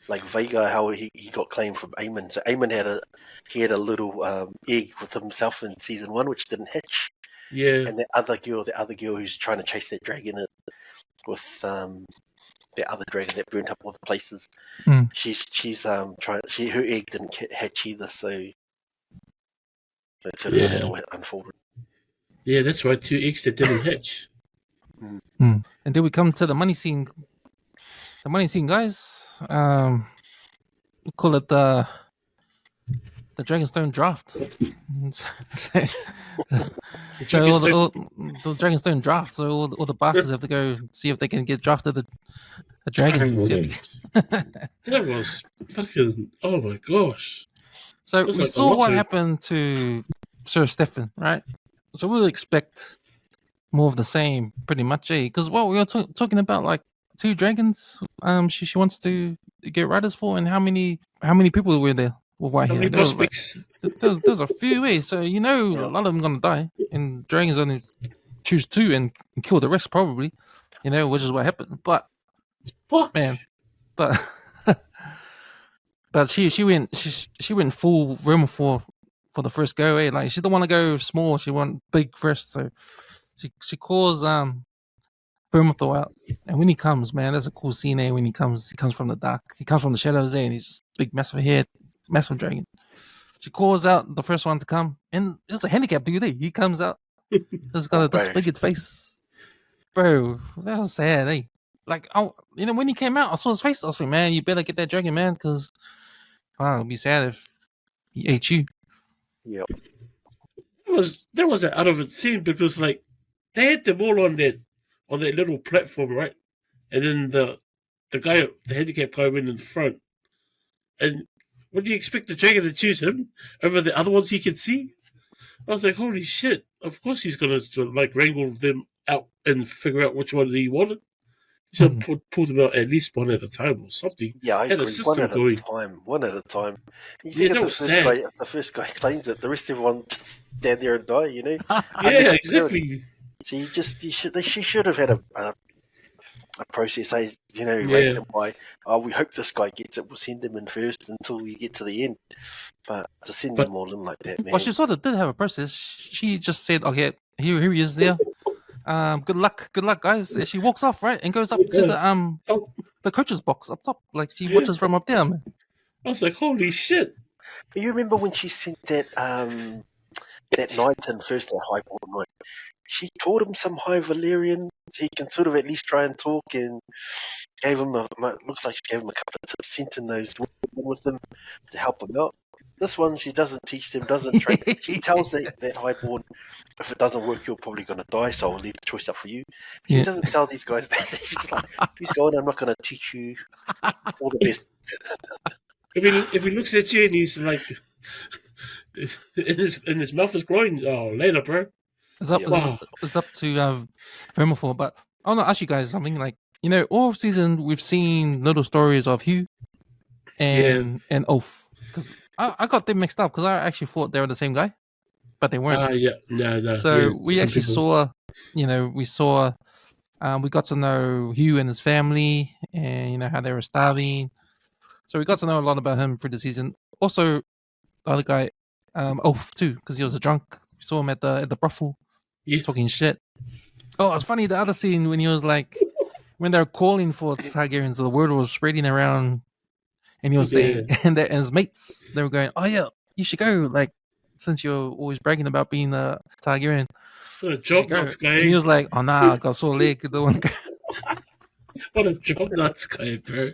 like Vhagar, how he got claimed from Eamon. So Eamon had a little egg with himself in season 1, which didn't hatch. Yeah. And the other girl who's trying to chase that dragon with the other dragon that burnt up all the places. She's her egg didn't hatch either, so that's sort of how that unfolded. Yeah, that's right. 2 eggs that didn't hatch. And then we come to the money scene. The money scene, guys. We call it the Dragonstone Draft. So the Dragonstone Draft. So all the bastards have to go see if they can get drafted a dragon. That was fucking. Oh my gosh. So we saw what happened to Sir Stefan, right? So we'll expect more of the same, pretty much, because we were talking about like 2 dragons. She wants to get riders for, and how many people were there with white hair? Prospects? There's a few ways, so a lot of them gonna die, and dragons only choose 2 and kill the rest probably, which is what happened. But man, but she went full Vermithor for the first go. Like she don't want to go small, she want big first, so she calls Vermithor out, and when he comes, man, that's a cool scene. When he comes from the dark, he comes from the shadows, and he's just big, massive head, massive dragon. She calls out the first one to come, and it's a handicap dude. He comes out, he's got a disfigured face, bro. That was sad, Like, when he came out, I saw his face. I was like, man, you better get that dragon, man, because it'd be sad if he ate you. Yeah, that was an out of it scene because like they had them all on that little platform, right? And then the handicap guy went in the front. And would you expect the dragon to choose him over the other ones he could see? I was like, holy shit! Of course he's gonna like wrangle them out and figure out which one he wanted. So pull them out at least one at a time or something. Yeah, I agree. One at a time. You think if the first guy claims it, the rest of everyone just stand there and die, Yeah, exactly. So she should have had a process, rank them by, we hope this guy gets it, we'll send him in first until we get to the end. But to send them all in like that, man. Well, she sort of did have a process. She just said, okay, here he is there. Good luck, guys. And she walks off, right, and goes up to the coach's box up top. Like she watches from up there, man. I was like, holy shit! But you remember when she sent that knight in first, that highborn knight? She taught him some High Valyrian. He can sort of at least try and talk, and gave him looks like she gave him a couple of tips, sent in those with them to help him out. This one, she doesn't teach them, doesn't train. She tells that highborn, if it doesn't work, you're probably going to die, so I'll leave the choice up for you. She doesn't tell these guys that. She's like, please go on, I'm not going to teach you. All the best. If he looks at you and he's like, and his mouth is growing, later, bro. It's up to Vermithor, but I want to ask you guys something. Like, all season we've seen little stories of Hugh and Oath. Because I got them mixed up because I actually thought they were the same guy, but they weren't. No. So we actually saw, we got to know Hugh and his family, and how they were starving. So we got to know a lot about him through the season. Also, the other guy, Oath too, because he was a drunk. We saw him at the brothel, talking shit. Oh, it's funny, the other scene when he was like, when they were calling for Targaryens, the word was spreading around. And he was saying, and his mates, they were going, oh yeah, you should go, like, since you're always bragging about being a Targaryen. What a job nuts guy. And he was like, oh nah, I got sore leg. Don't want to go. What a job nuts guy, bro.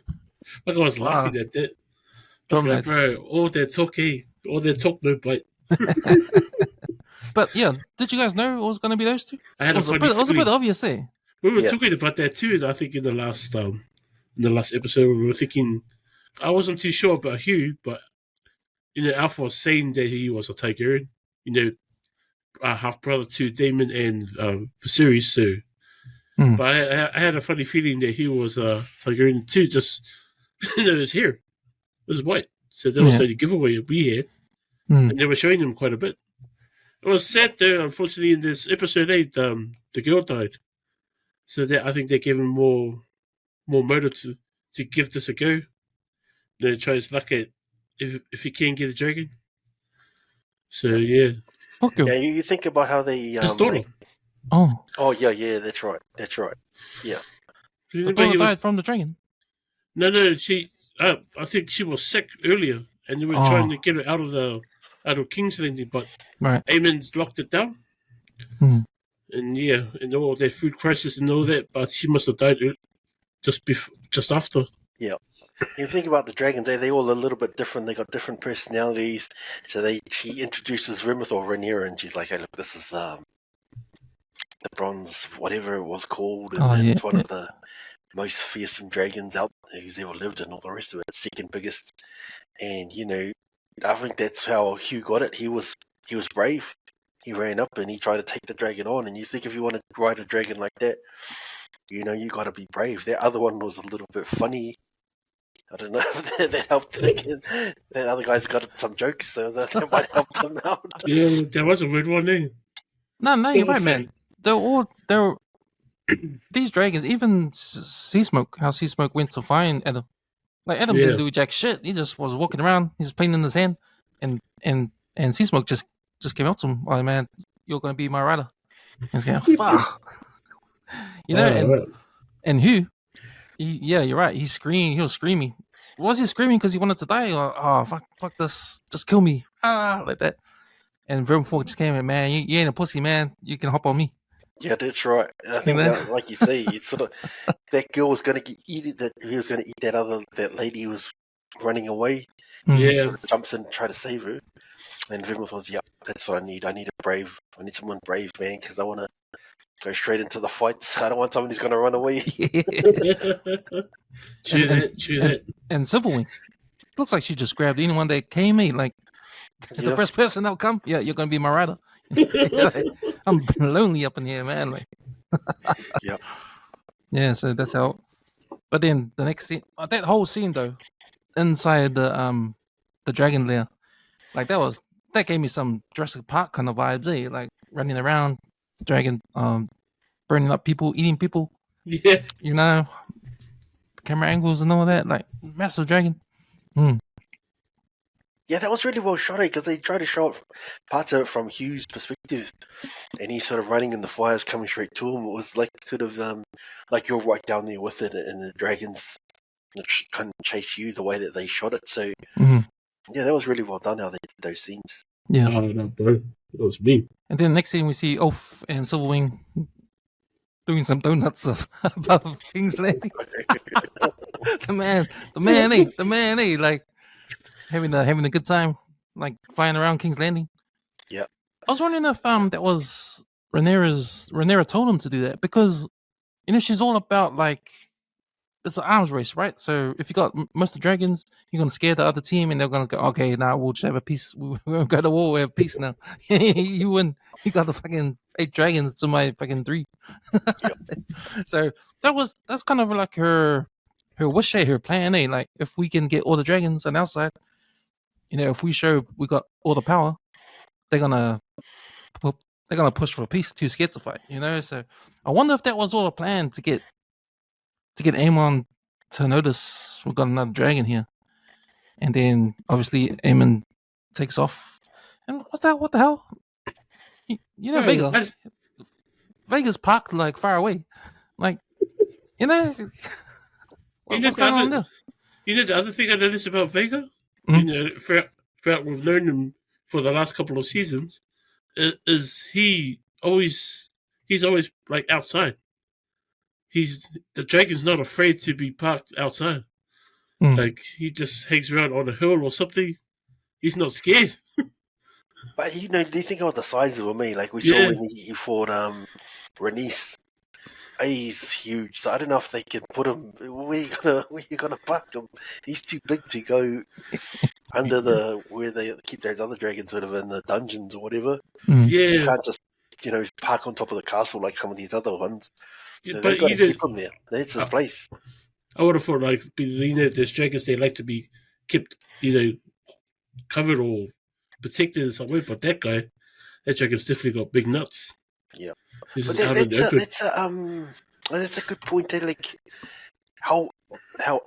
Like I was laughing at that. Like, bro, all that talk, no bite. But yeah, did you guys know it was going to be those two? I had it was a bit obvious, eh? We were talking about that too. I think in the last episode, we were thinking. I wasn't too sure about Hugh, but Alpha was saying that he was a Targaryen. Half brother to Damon and Viserys. So, but I had a funny feeling that he was a Targaryen too. Just his hair, it was white. So that was the giveaway we had, and they were showing him quite a bit. It was sad though. Unfortunately, in this episode 8, the girl died. So that I think they gave him more motive to give this a go. Try his luck at if he can get a dragon. So yeah. Okay. Yeah, you think about how they Oh yeah, that's right. Yeah. The daughter died from the dragon. No, she. I think she was sick earlier, and they were trying to get her out of King's Landing, but Eamon's locked it down. And and all that food crisis and all that, but she must have died just after. Yeah. You think about the dragons, they're all a little bit different. They got different personalities. So she introduces Rhaenyra, and she's like, "Hey, look, this is the bronze, whatever it was called, and it's one of the most fearsome dragons out who's ever lived, and all the rest of it. Second biggest." And I think that's how Hugh got it. He was brave. He ran up and he tried to take the dragon on. And you think if you want to ride a dragon like that, you got to be brave. That other one was a little bit funny. I don't know if that helped. That other guy's got some jokes, so that might help them out. Yeah, there was a weird one there. No, you're right, man. They're these dragons. Even Seasmoke, how Seasmoke went to find Adam. Like Adam didn't do jack shit. He just was walking around. He was playing in the sand, and Seasmoke just came up to him. Oh man, you're gonna be my rider. He's going, fuck. And Hugh. You're right. He was screaming. Was he screaming because he wanted to die? Or, oh, fuck this. Just kill me. Like that. And Vermfork just came in, man. You ain't a pussy, man. You can hop on me. Yeah, that's right. I think that, like you say, it's sort of that girl was going to eat that. He was going to eat that lady who was running away. He sort of jumps in and try to save her. And Vermfork was, that's what I need. I need someone brave, man, because I want to go straight into the fights. I don't want someone who's going to run away. True that. And Silverwing. Looks like she just grabbed anyone that came in. Like, the first person that'll come, you're going to be my rider. I'm lonely up in here, man. Like, yeah, so that's how. But then the next scene, that whole scene, though, inside the dragon lair, like, that gave me some Jurassic Park kind of vibes, eh? Like, running around, dragon, burning up people, eating people. Yeah. camera angles and all that, like massive dragon. Yeah, that was really well shot because they tried to show parts of it from Hugh's perspective, and he's sort of running in the fires coming straight to him. It was like sort of like you're right down there with it, and the dragons kind of chase you the way that they shot it. So yeah, that was really well done how they did those scenes. Yeah, oh no, bro, it was me. And then the next scene we see Oath and Silverwing doing some donuts above King's Landing. the man, like having a good time, like flying around King's Landing. Yeah, I was wondering if that was Rhaenyra told him to do that, because she's all about, like, it's an arms race, right? So if you got most of the dragons, you're gonna scare the other team, and they're gonna go, okay, now we'll just have a peace. We won't go to war. We have peace now. You win. You got the fucking 8 dragons to my fucking 3. So that's kind of like her wish, her plan, like, if we can get all the dragons on our side, if we show we got all the power, they're gonna push for peace. Too scared to fight, So I wonder if that was all a plan to get Aemon to notice we got another dragon here, and then obviously Aemon takes off. And what's that? What the hell? Vega's parked like far away, like what's going on there? The other thing I noticed about Vega, throughout we've known him for the last couple of seasons, is he's always like outside. The dragon's not afraid to be parked outside. Like, he just hangs around on a hill or something. He's not scared. But you think about the size of him, like we saw when he fought Rhaenyra. He's huge, so I don't know if they can put him. Where you gonna park him? He's too big to go under where they keep those other dragons, sort of in the dungeons or whatever. Yeah, you can't just park on top of the castle like some of these other ones. So but they've got to keep him there. That's his place. I would have thought, like, there's dragons, they like to be kept covered or protected in some way. But that dragon's definitely got big nuts. Yeah, but that's a good point. Like how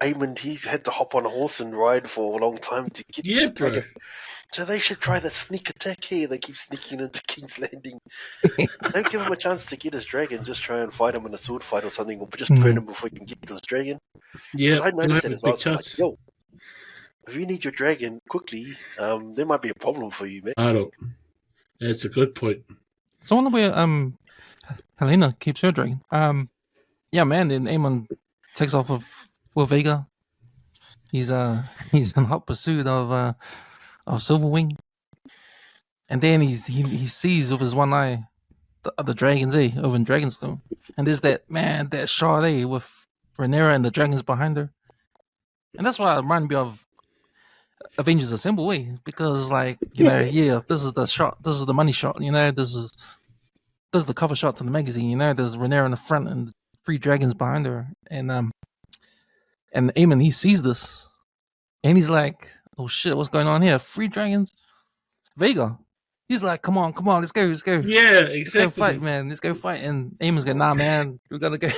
Eamon, he's had to hop on a horse and ride for a long time to get the dragon. So they should try the sneak attack here. They keep sneaking into King's Landing. Don't give him a chance to get his dragon. Just try and fight him in a sword fight or something, or just burn him before you can get to his dragon. Yeah, I noticed that as well. So like, yo, if you need your dragon quickly, there might be a problem for you, man. I don't. That's a good point. So I wonder where Helena keeps her dragon. Yeah, man. Then Eamon takes off with Vega. He's in hot pursuit of Silverwing, and then he sees with his one eye the dragons over in Dragonstone, and there's that shot with Rhaenyra and the dragons behind her, and that's why it reminded me of Avengers Assemble, because this is the shot, this is the money shot, this is the cover shot to the magazine, there's Rhaenyra in the front and 3 dragons behind her, and Eamon, he sees this, and he's like, oh shit, what's going on here? 3 dragons? Vega. He's like, come on, let's go. Yeah, exactly. Let's go fight, man. Let's go fight. And Eamon's going, nah, man, we're gonna go.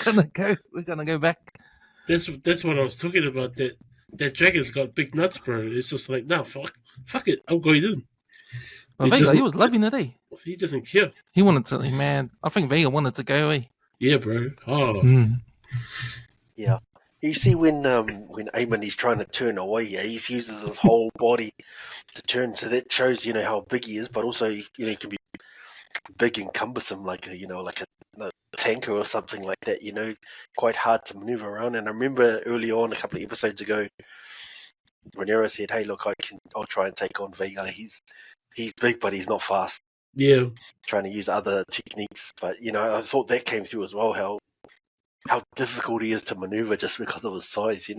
We're gonna go back. That's what I was talking about. That dragon's got big nuts, bro. It's just like, nah, fuck it, I'm going in. But Vega, he was loving it, He doesn't care. He wanted to, man. I think Vega wanted to go, Yeah, bro. Oh. Yeah. You see, when Eamon is trying to turn away, he uses his whole body to turn. So that shows, how big he is, but also, he can be big and cumbersome, like a tanker or something like that. Quite hard to maneuver around. And I remember early on, a couple of episodes ago, Rhaenyra said, "Hey, look, I'll try and take on Vega. He's big, but he's not fast." Yeah. Trying to use other techniques, but I thought that came through as well. How difficult he is to maneuver just because of his size,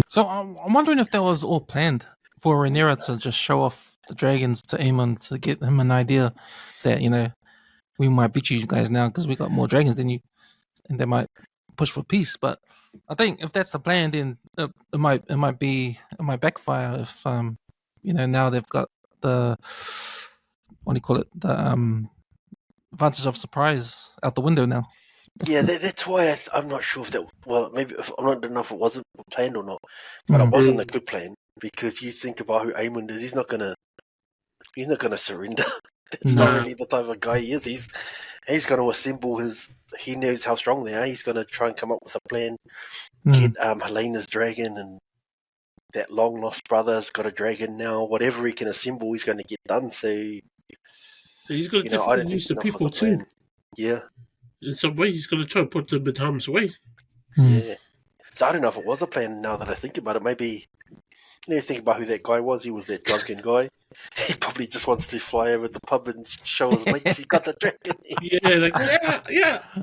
So I'm wondering if that was all planned for Rhaenyra to just show off the dragons to Eamon to get him an idea that, we might beat you guys now because we got more dragons than you, and they might push for peace. But I think if that's the plan, then it might backfire if now they've got the advantage of surprise out the window now. Yeah, that's why I'm not sure if that. Well, maybe I don't know if it wasn't planned or not, but it wasn't a good plan because you think about who Eamon is. He's not gonna surrender. That's not really the type of guy he is. He's gonna assemble his. He knows how strong they are. He's gonna try and come up with a plan. Get Helena's dragon, and that long lost brother's got a dragon now. Whatever he can assemble, he's gonna get done. So he's got to definitely use the people too. Yeah. In some way, he's going to try and put them in harm's way. Yeah. So I don't know if it was a plan now that I think about it. Maybe, think about who that guy was. He was that drunken guy. He probably just wants to fly over the pub and show his mates he got the dragon.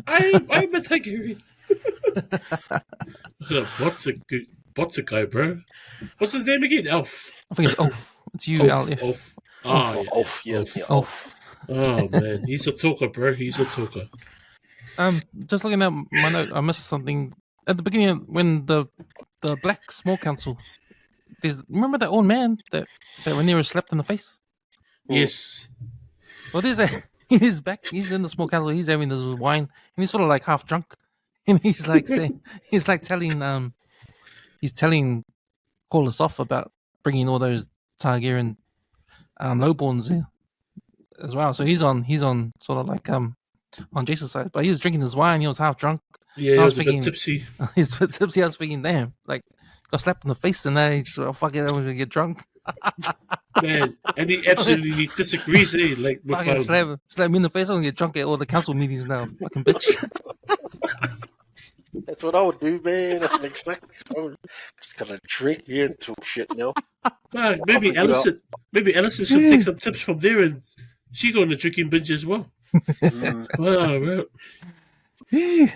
I'm a tiger. What's a guy, bro? What's his name again? Elf. I think it's Elf. It's you, Elf. Elf. Elf. Oh, man. He's a talker, bro. He's a talker. Just looking at my note, I missed something at the beginning when the Black Small Council. Remember that old man that Rhaenyra slapped in the face? Yes. Well, he's back. He's in the Small Council. He's having this wine, and he's sort of like half drunk, and he's like telling Corlys off about bringing all those Targaryen lowborns here as well. So he's on sort of like on Jason's side, but he was drinking his wine. He was half drunk. Yeah, he was a bit tipsy. He's a bit tipsy. I was thinking, damn, like got slapped in the face, and then he just went, fuck it, I'm gonna get drunk. Man, and he absolutely disagrees. Like, fucking slap me in the face. I'm gonna get drunk at all the council meetings now, fucking bitch. That's what I would do, man. I'm like, fuck, I'm just gonna drink here and talk shit now. Maybe Ellison should take some tips from there, and she go on the drinking binge as well. Well. Yeah,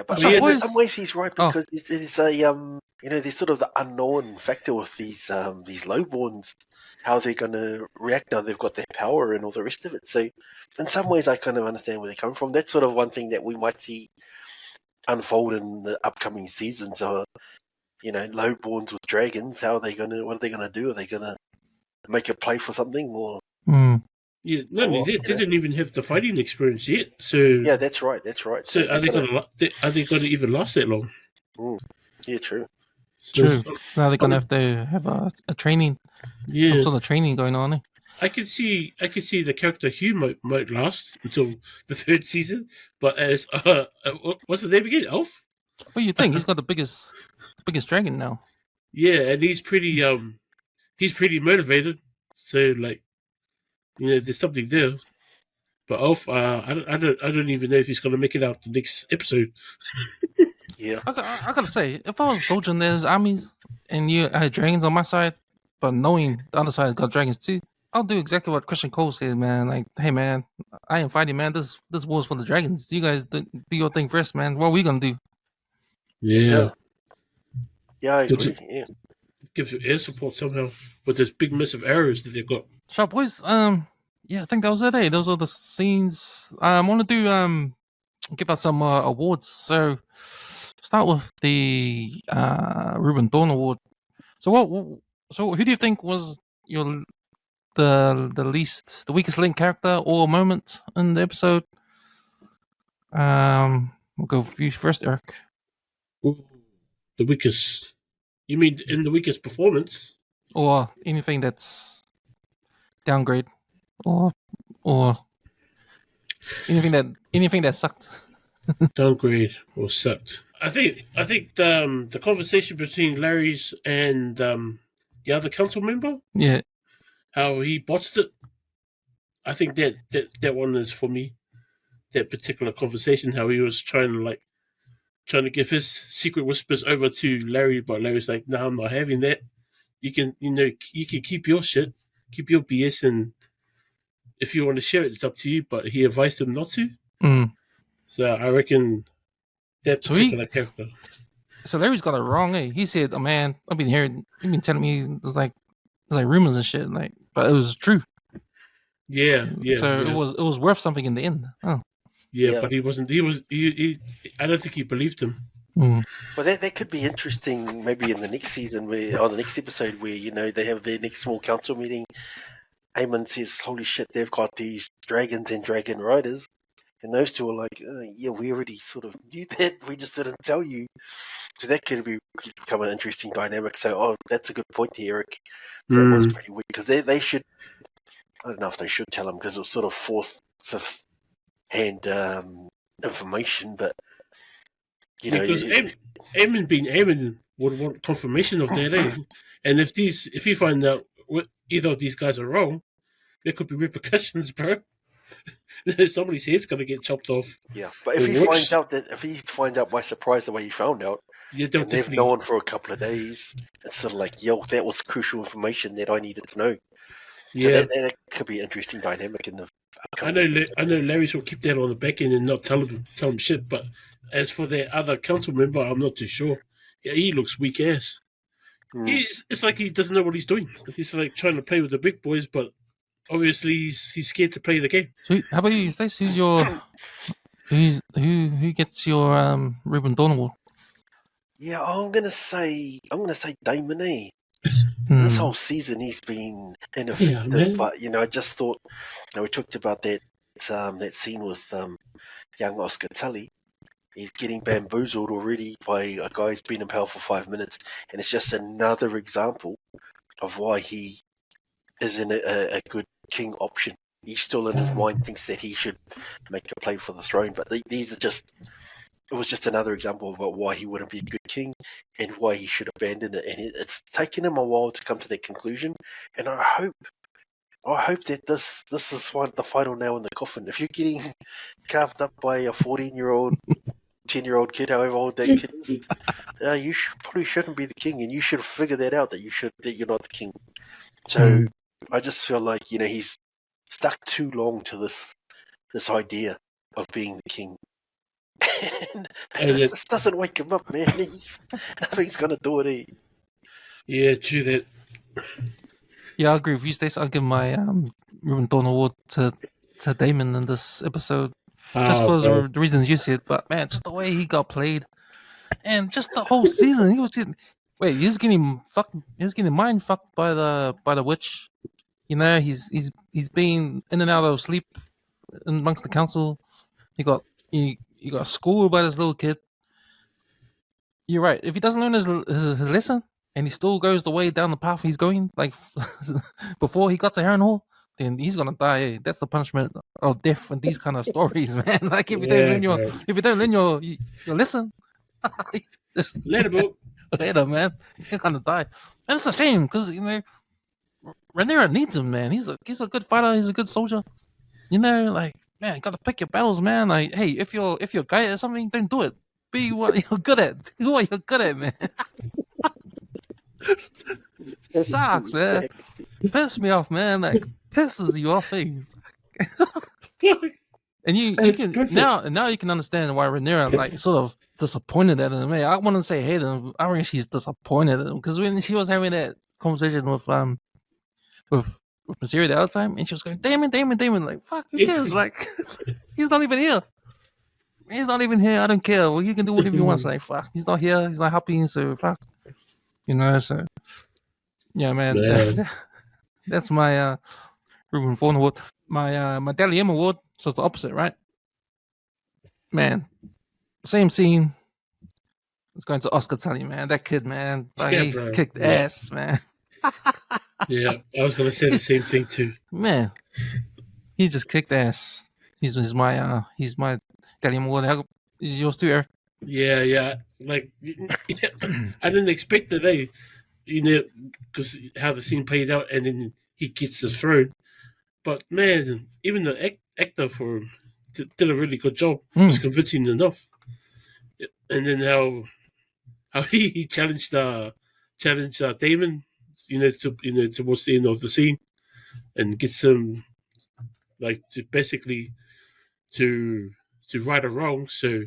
but in some ways he's right because it's a there's sort of the unknown factor with these lowborns, how they're going to react now they've got their power and all the rest of it. So in some ways I kind of understand where they're coming from. That's sort of one thing that we might see unfold in the upcoming seasons. Or lowborns with dragons. What are they gonna do? Are they gonna make a play for something or? Yeah, no, they didn't even have the fighting experience yet. So yeah, that's right. So are they gonna even last that long? Yeah, true. True. So now they're gonna have to have a training, some sort of training going on. I could see the character Hugh might last until the 3rd season, but as what's his name again? Elf. What do you think? He's got the biggest dragon now. Yeah, and he's pretty motivated. So there's something there. But Elf, I don't even know if he's gonna make it out the next episode. Yeah, I gotta say, if I was a soldier and there's armies and I had dragons on my side, but knowing the other side got dragons too, I'll do exactly what Christian Cole said, man. Like, hey, man, I ain't fighting, man. This war's for the dragons. You guys do your thing first, man. What are we gonna do? Yeah, I agree. Yeah, gives you air support somehow with this big massive arrows that they've got. Sharp boys. Yeah, I think that was it. Eh? Those are the scenes. I want to do give out some awards. So start with the Ruben Dawn Award. So who do you think was the weakest link character or moment in the episode? We'll go for you first, Eric. The weakest? You mean in the weakest performance? Or anything that's downgrade, or anything that sucked. Downgrade or sucked. I think the conversation between Larry's and the other council member. Yeah. How he botched it. I think that one is for me. That particular conversation, how he was trying to give his secret whispers over to Larry, but Larry's like, "No, I'm not having that. You can keep your shit, keep your BS, and if you want to share it, it's up to you." But he advised him not to. So I reckon that particular character. So Larry's got it wrong, eh? He said, "Oh man, I've been hearing, you've been telling me there's like rumors and shit, but it was true." Yeah. So it was worth something in the end. Oh. Yeah, but he wasn't. He I don't think he believed him. Well, that could be interesting. Maybe in the next season, or the next episode, where they have their next small council meeting. Eamon says, "Holy shit, they've got these dragons and dragon riders," and those two are like, "Yeah, we already sort of knew that. We just didn't tell you." So that could become an interesting dynamic. So, that's a good point here, Eric. That was pretty weird because they should. I don't know if they should tell him because it was sort of fifth hand information, but because Eamon being Eamon would want confirmation of that, eh? And if you find out either of these guys are wrong, there could be repercussions, bro. Somebody's head's gonna get chopped off. Yeah, but if he finds out by surprise the way he found out, and they've known for a couple of days, it's sort of like, yo, that was crucial information that I needed to know. So that could be an interesting dynamic in the. I know Larry's will keep that on the back end and not tell him shit. But as for that other council member, I'm not too sure. Yeah, he looks weak ass. It's like he doesn't know what he's doing. He's like trying to play with the big boys, but obviously he's scared to play the game. Sweet. How about you, Stace? Who gets your Ruben Dawn Award? Yeah, I'm gonna say Damon. Eh? This whole season he's been ineffective, but I just thought we talked about that scene with young Oscar Tully. He's getting bamboozled already by a guy who's been in power for 5 minutes, and it's just another example of why he isn't a good king option. He's still in his mind thinks that he should make a play for the throne, but it was just another example of why he wouldn't be a good king and why he should abandon it. And it's taken him a while to come to that conclusion. And I hope that this is the final nail in the coffin. If you're getting carved up by a 14-year-old 10-year-old kid, however old that kid is, you probably shouldn't be the king, and you should figure that out that you're not the king. So I just feel like he's stuck too long to this idea of being the king, and this doesn't wake him up, man. Nothing's gonna do it. Yeah, true that. Yeah, I agree with you, Stace. I'll give my Ruben Thorne Award to Damon in this episode, just for the reasons you said. But man, just the way he got played, and just the whole season, he was getting mind fucked by the witch. He's been in and out of sleep amongst the council. He got schooled by this little kid. You're right. If he doesn't learn his lesson, and he still goes the way down the path he's going, like before he got to Harrenhal, then he's gonna die. That's the punishment of death in these kind of stories, man. Like if you don't learn your lesson, just let him out. Let him, man. You're gonna die. And it's a shame because Rhaenyra needs him, man. He's a good fighter. He's a good soldier. Like, man, you gotta pick your battles, man. Like, hey, if you're a guy at something, then do it. Be what you're good at. Do what you're good at, man. It sucks, man. Piss me off, man. Like, pisses you off, eh? And you can now you can understand why Rhaenyra like sort of disappointed at him. I wouldn't say hate him. I reckon she's disappointed at him because when she was having that conversation with Mysteria the other time, and she was going, Damon, like, fuck, who cares? Like, he's not even here. He's not even here. I don't care. Well, you can do whatever you want. Like, fuck, he's not here. He's not happy. So fuck, So yeah, man. That's my Ruben Thorne Award. My Dalium Award. So it's the opposite, right? Man, same scene. It's going to Oscar Tully, man. That kid, man, he kicked ass, man. Yeah, I was gonna say the same thing too. Man, he just kicked ass. He's my Dalium Award. Is yours too, Eric? Yeah. Like, I didn't expect that, because how the scene played out, and then he gets the throne. But man, even the actor for him did a really good job. It was convincing enough. And then how he challenged Damon, towards the end of the scene, and gets him like to basically to right a wrong. So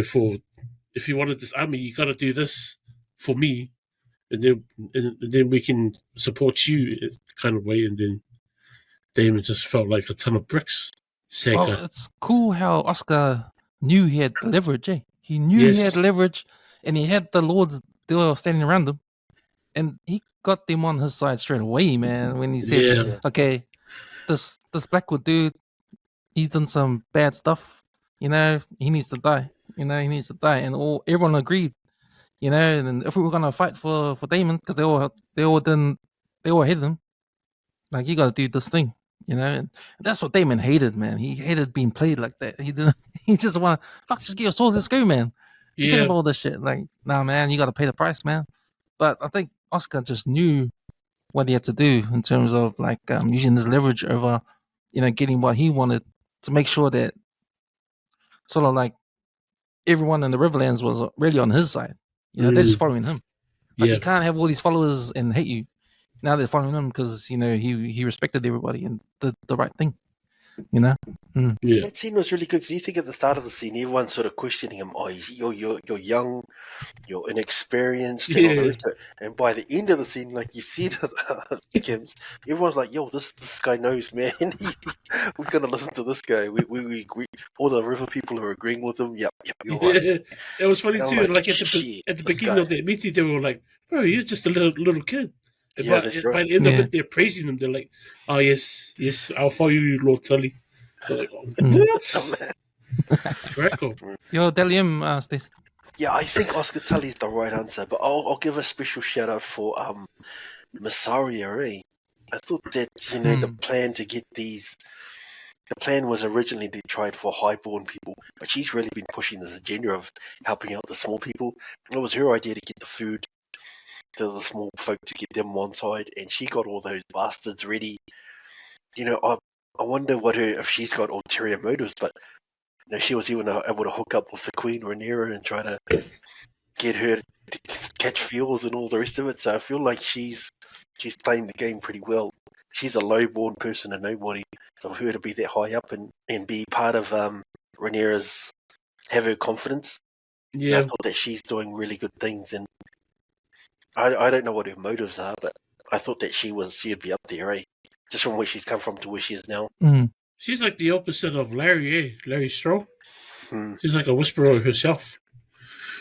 for if you wanted this army, you got to do this for me, and then we can support you, kind of way. And then Damon just felt like a ton of bricks. Well, it's cool how Oscar knew he had leverage. He knew he had leverage, and he had the lords still standing around him, and he got them on his side straight away, man. When he said, "Okay, this Blackwood dude, he's done some bad stuff. He needs to die. He needs to die." And everyone agreed. And if we were gonna fight for Damon, because they all hated him, like, you gotta do this thing. And that's what Damon hated, man. He hated being played like that. He just want to just get your swords, let's go, man. He cares about all this shit. Like, nah, man, you got to pay the price, man. But I think Oscar just knew what he had to do in terms of like using his leverage over, getting what he wanted to make sure that sort of like everyone in the Riverlands was really on his side. They're just following him. Like, you can't have all these followers and hate you. Now they're following him because he respected everybody and did the right thing. That scene was really good because you think at the start of the scene, everyone's sort of questioning him. Oh, you're young, you're inexperienced, and all the rest of it. And by the end of the scene, like you said, Kims, everyone's like, "Yo, this guy knows, man. We're gonna listen to this guy. We all the river people are agreeing with him. Yep, you're right." It was funny too. Like at the beginning of the meeting, they were like, "Bro, you're just a little kid." But by the end of it, they're praising him. They're like, "Oh yes, I'll follow you, Lord Tully." They're like, "What?" Yo, Dalium, Stace. Yeah, I think Oscar Tully is the right answer, but I'll give a special shout out for Mysaria. I thought that the plan to get these. The plan was originally to try it for highborn people, but she's really been pushing this agenda of helping out the small people. It was her idea to get the food to the small folk to get them on side, and she got all those bastards ready. I wonder if she's got ulterior motives, but she was even able to hook up with the Queen Rhaenyra and try to get her to catch feels and all the rest of it. So I feel like she's playing the game pretty well. She's a low-born person and nobody. So for her to be that high up and be part of Rhaenyra's, have her confidence. Yeah. I thought that she's doing really good things, and I don't know what her motives are, but I thought that she'd be up there, just from where she's come from to where she is now. She's like the opposite of Larry, Larry Stroll. Hmm. She's like a whisperer herself.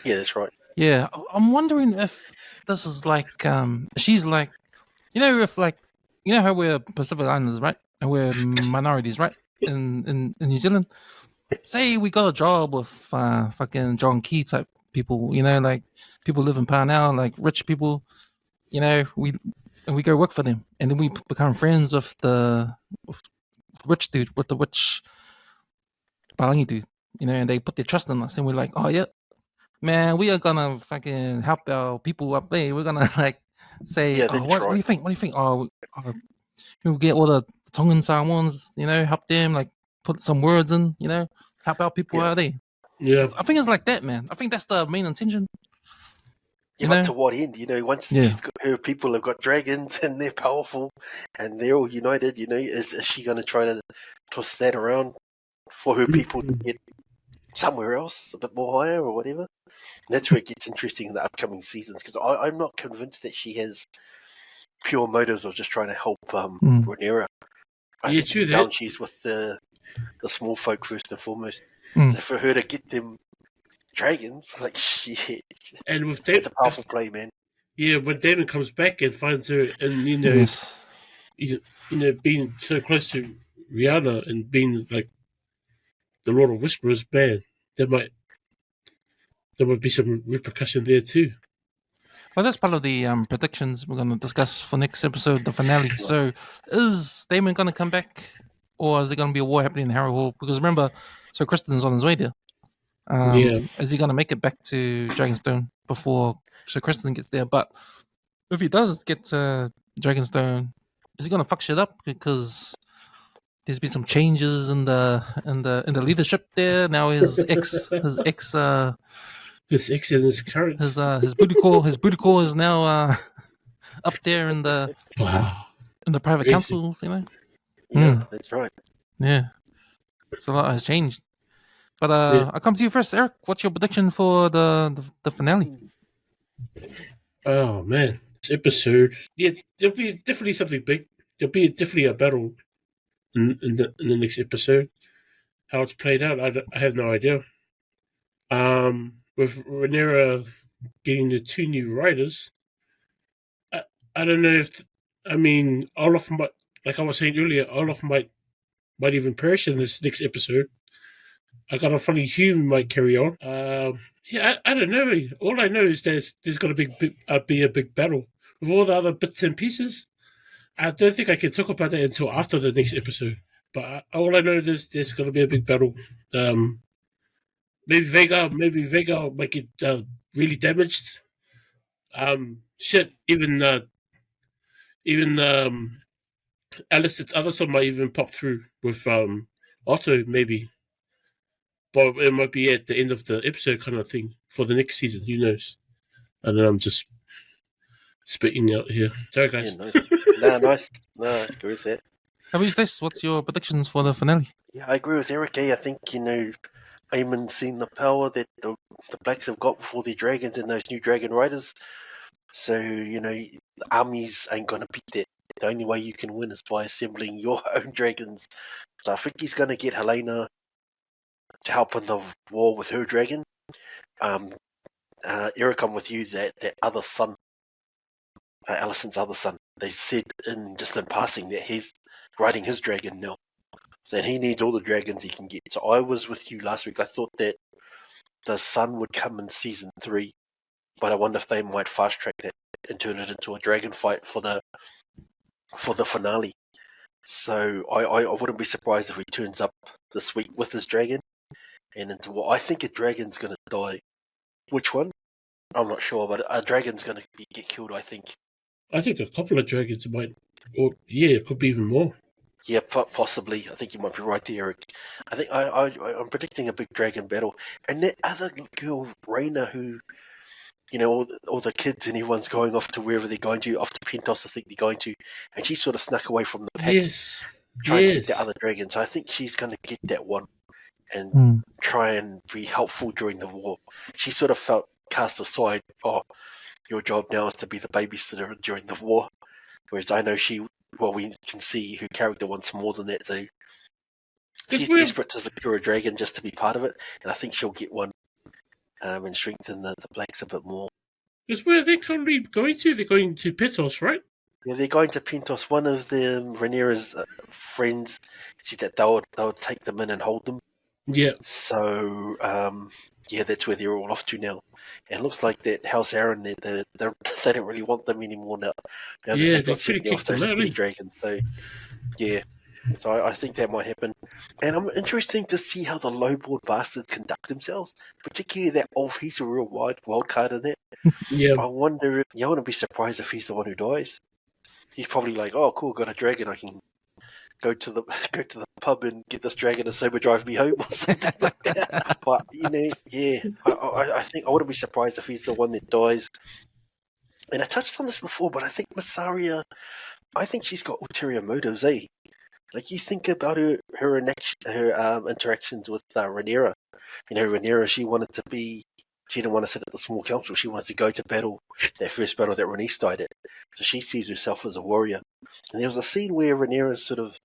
Yeah, that's right. Yeah, I'm wondering if this is like, she's like, if like, how we're Pacific Islanders, right? And we're minorities, right? In New Zealand. Say we got a job with fucking John Key type people, like people live in Parnell, like rich people, we go work for them, and then we become friends with the rich dude, with the rich Palangi dude, and they put their trust in us, and we're like, oh yeah, man, we are gonna fucking help our people up there. We're gonna like say, Yeah, oh, that's what right. do you think? What do you think? We'll get all the Tongan Samoans, help them, like put some words in, help out people out there. Yeah. I think it's like that, man. I think that's the main intention. Yeah, but to what end? Once she's got, her people have got dragons and they're powerful and they're all united, is she going to try to twist that around for her people to get somewhere else, a bit more higher or whatever? And that's where it gets interesting in the upcoming seasons, because I'm not convinced that she has pure motives of just trying to help Rhaenyra. I think true down that. she's with the small folk first and foremost. Mm. So for her to get them dragons, like shit, And with it's a powerful play, man. Yeah, when Damon comes back and finds her, and Yes. he's being so close to Rihanna and being like the Lord of Whisperers, man, there might be some repercussion there too. Well, that's part of the predictions we're going to discuss for next episode, the finale. So, is Damon going to come back, or is there going to be a war happening in Harrowhall? Because remember, Sir Kristen's on his way there. Is he going to make it back to Dragonstone before Sir Kristen gets there? But if he does get to Dragonstone, is he going to fuck shit up? Because there's been some changes in the leadership there. Now his ex His ex and his current. his booty call is now up there in the private councils, Yeah, that's right. Yeah, so a lot has changed. But I'll come to you first, Eric. What's your prediction for the finale? Oh man, this episode. Yeah, there'll be definitely something big. There'll be definitely a battle in the next episode. How it's played out, I have no idea. With Rhaenyra getting the 2 new writers, I don't know if Olaf might, like I was saying earlier, Olaf might even perish in this next episode. I got a funny Hugh might carry on. I don't know. All I know is there's going to be a big battle with all the other bits and pieces. I don't think I can talk about that until after the next episode. But all I know is there's going to be a big battle. Maybe Vega might get really damaged. Even Alistair's other son might even pop through with Otto, maybe. But it might be at the end of the episode kind of thing for the next season. Who knows? And then I'm just spitting out here. Sorry, guys. Yeah, nice. No, I agree with that. How about you, Stace? What's your predictions for the finale? Yeah, I agree with Eric. I think, Eamon's seen the power that the Blacks have got before their dragons and those new dragon riders. So, the armies ain't going to beat that. The only way you can win is by assembling your own dragons. So I think he's going to get Helena to help in the war with her dragon. Eric, I'm with you, that other son, Alison's other son, they said in passing that he's riding his dragon now. So he needs all the dragons he can get. So I was with you last week. I thought that the son would come in season 3, but I wonder if they might fast track that and turn it into a dragon fight for the finale. So I wouldn't be surprised if he turns up this week with his dragon and into what I think a dragon's going to die. Which one? I'm not sure, but a dragon's going to get killed, I think. I think a couple of dragons might, or it could be even more. Yeah, possibly. I think you might be right there, Eric. I think I'm predicting a big dragon battle, and that other girl, Rhaenyra, who all the kids and everyone's going off to wherever they're going to, off to Pentos, I think they're going to, and she sort of snuck away from the pack, Yes. trying to get the other dragon. So I think she's going to get that one and try and be helpful during the war. She sort of felt cast aside. Oh, your job now is to be the babysitter during the war. Whereas I know we can see her character wants more than that. So she's desperate to secure a dragon just to be part of it, and I think she'll get one and strengthen the Blacks a bit more. Because where are they currently going to? They're going to Pentos, right? Yeah, they're going to Pentos. One of Rhaenyra's friends said that they'll take them in and hold them. Yeah. So that's where they're all off to now. And it looks like that House Aaron, they don't really want them anymore now. Yeah, they should have kicked them out. Dragons. So yeah. So I think that might happen. And I'm interested to see how the lowborn bastards conduct themselves, particularly that Ulf. He's a real wild card in that. Yeah. I wonder, I wouldn't be surprised if he's the one who dies. He's probably like, oh, cool, got a dragon. I can go to the pub and get this dragon to sober drive me home or something like that. But, I think I wouldn't be surprised if he's the one that dies. And I touched on this before, but I think Mysaria, I think she's got ulterior motives, eh? Like, you think about her interactions with Rhaenyra. Rhaenyra, she didn't want to sit at the small council. She wanted to go to battle, that first battle that Rhaenys died at. So she sees herself as a warrior. And there was a scene where Rhaenyra's sort of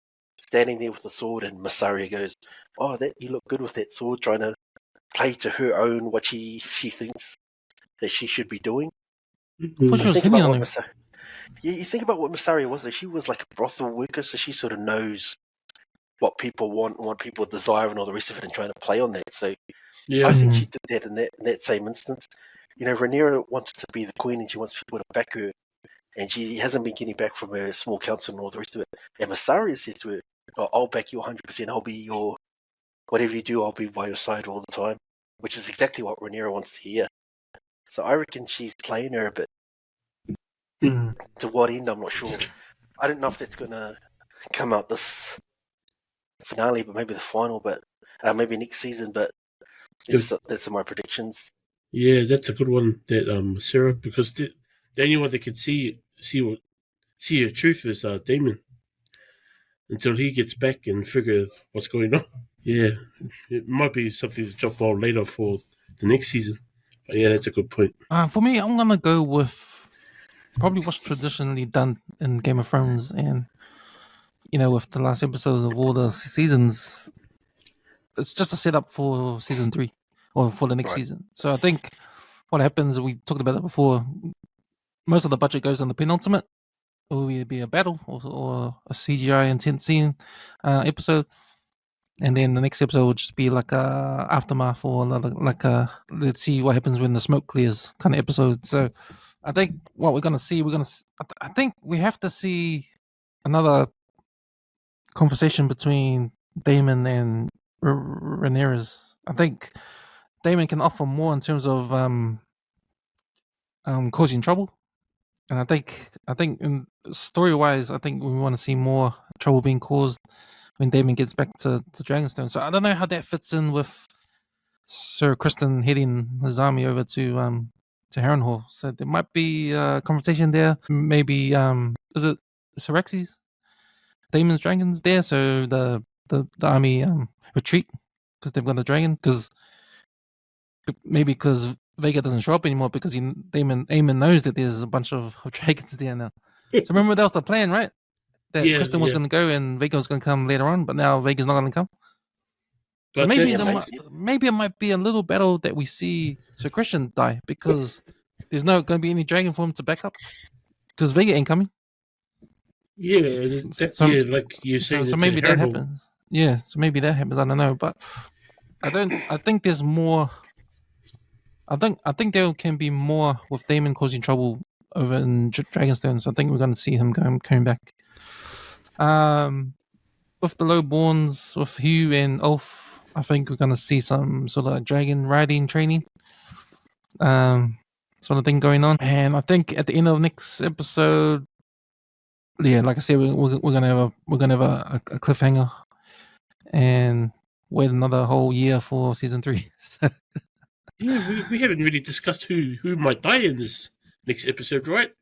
standing there with the sword, and Mysaria goes, "Oh, you look good with that sword," trying to play to her own what she thinks that she should be doing. You think about what Mysaria was. She was like a brothel worker, so she sort of knows what people want, what people desire, and all the rest of it, and trying to play on that. So I think she did that in that same instance. Rhaenyra wants to be the queen, and she wants people to back her, and she hasn't been getting back from her small council and all the rest of it. And Mysaria said to her, "Oh, I'll back you 100%. I'll be your whatever you do. I'll be by your side all the time," which is exactly what Rhaenyra wants to hear. So I reckon she's playing her a bit. To what end, I'm not sure. I don't know if that's going to come out this finale, but maybe the final, but maybe next season. But that's my predictions. Yeah, that's a good one, that Sarah, because the only one that can see her truth is Damon, until he gets back and figures what's going on. Yeah, it might be something to drop on later for the next season. But yeah, that's a good point. For me, I'm gonna go with probably what's traditionally done in Game of Thrones, and with the last episode of all the seasons, it's just a setup for season 3 or for the next season. So I think what happens, we talked about it before, most of the budget goes on the penultimate. It will either be a battle or a CGI intense scene episode, and then the next episode will just be like a aftermath or like a let's see what happens when the smoke clears kind of episode. So I think what we're gonna see, I think we have to see another conversation between Daemon and Rhaenyra. I think Daemon can offer more in terms of causing trouble, and I think in story wise, I think we want to see more trouble being caused when Damon gets back to Dragonstone. So I don't know how that fits in with Sir Kristen heading his army over to Harrenhal. So there might be a conversation there. Maybe is it Syrexes? Damon's dragons there, so the army retreat because they've got a dragon. Because Vega doesn't show up anymore because Eamon knows that there's a bunch of dragons there now. So remember that was the plan, right? That Kristen was going to go and Vega was going to come later on, but now Vega's not going to come. So maybe it might be a little battle that we see Sir Christian die because there's not going to be any dragon for him to back up because Vega ain't coming. Yeah, like you're saying. So maybe that happens. Yeah, so maybe that happens. I don't know, but I think there's more. I think there can be more with Damon causing trouble over in Dragonstone. So I think we're going to see him coming back. With the lowborns, with Hugh and Ulf, I think we're going to see some sort of dragon riding training, sort of thing going on. And I think at the end of next episode, yeah, like I said, we're gonna have a cliffhanger, and wait another whole year for season 3. So. Yeah, we haven't really discussed who might die in this next episode, right?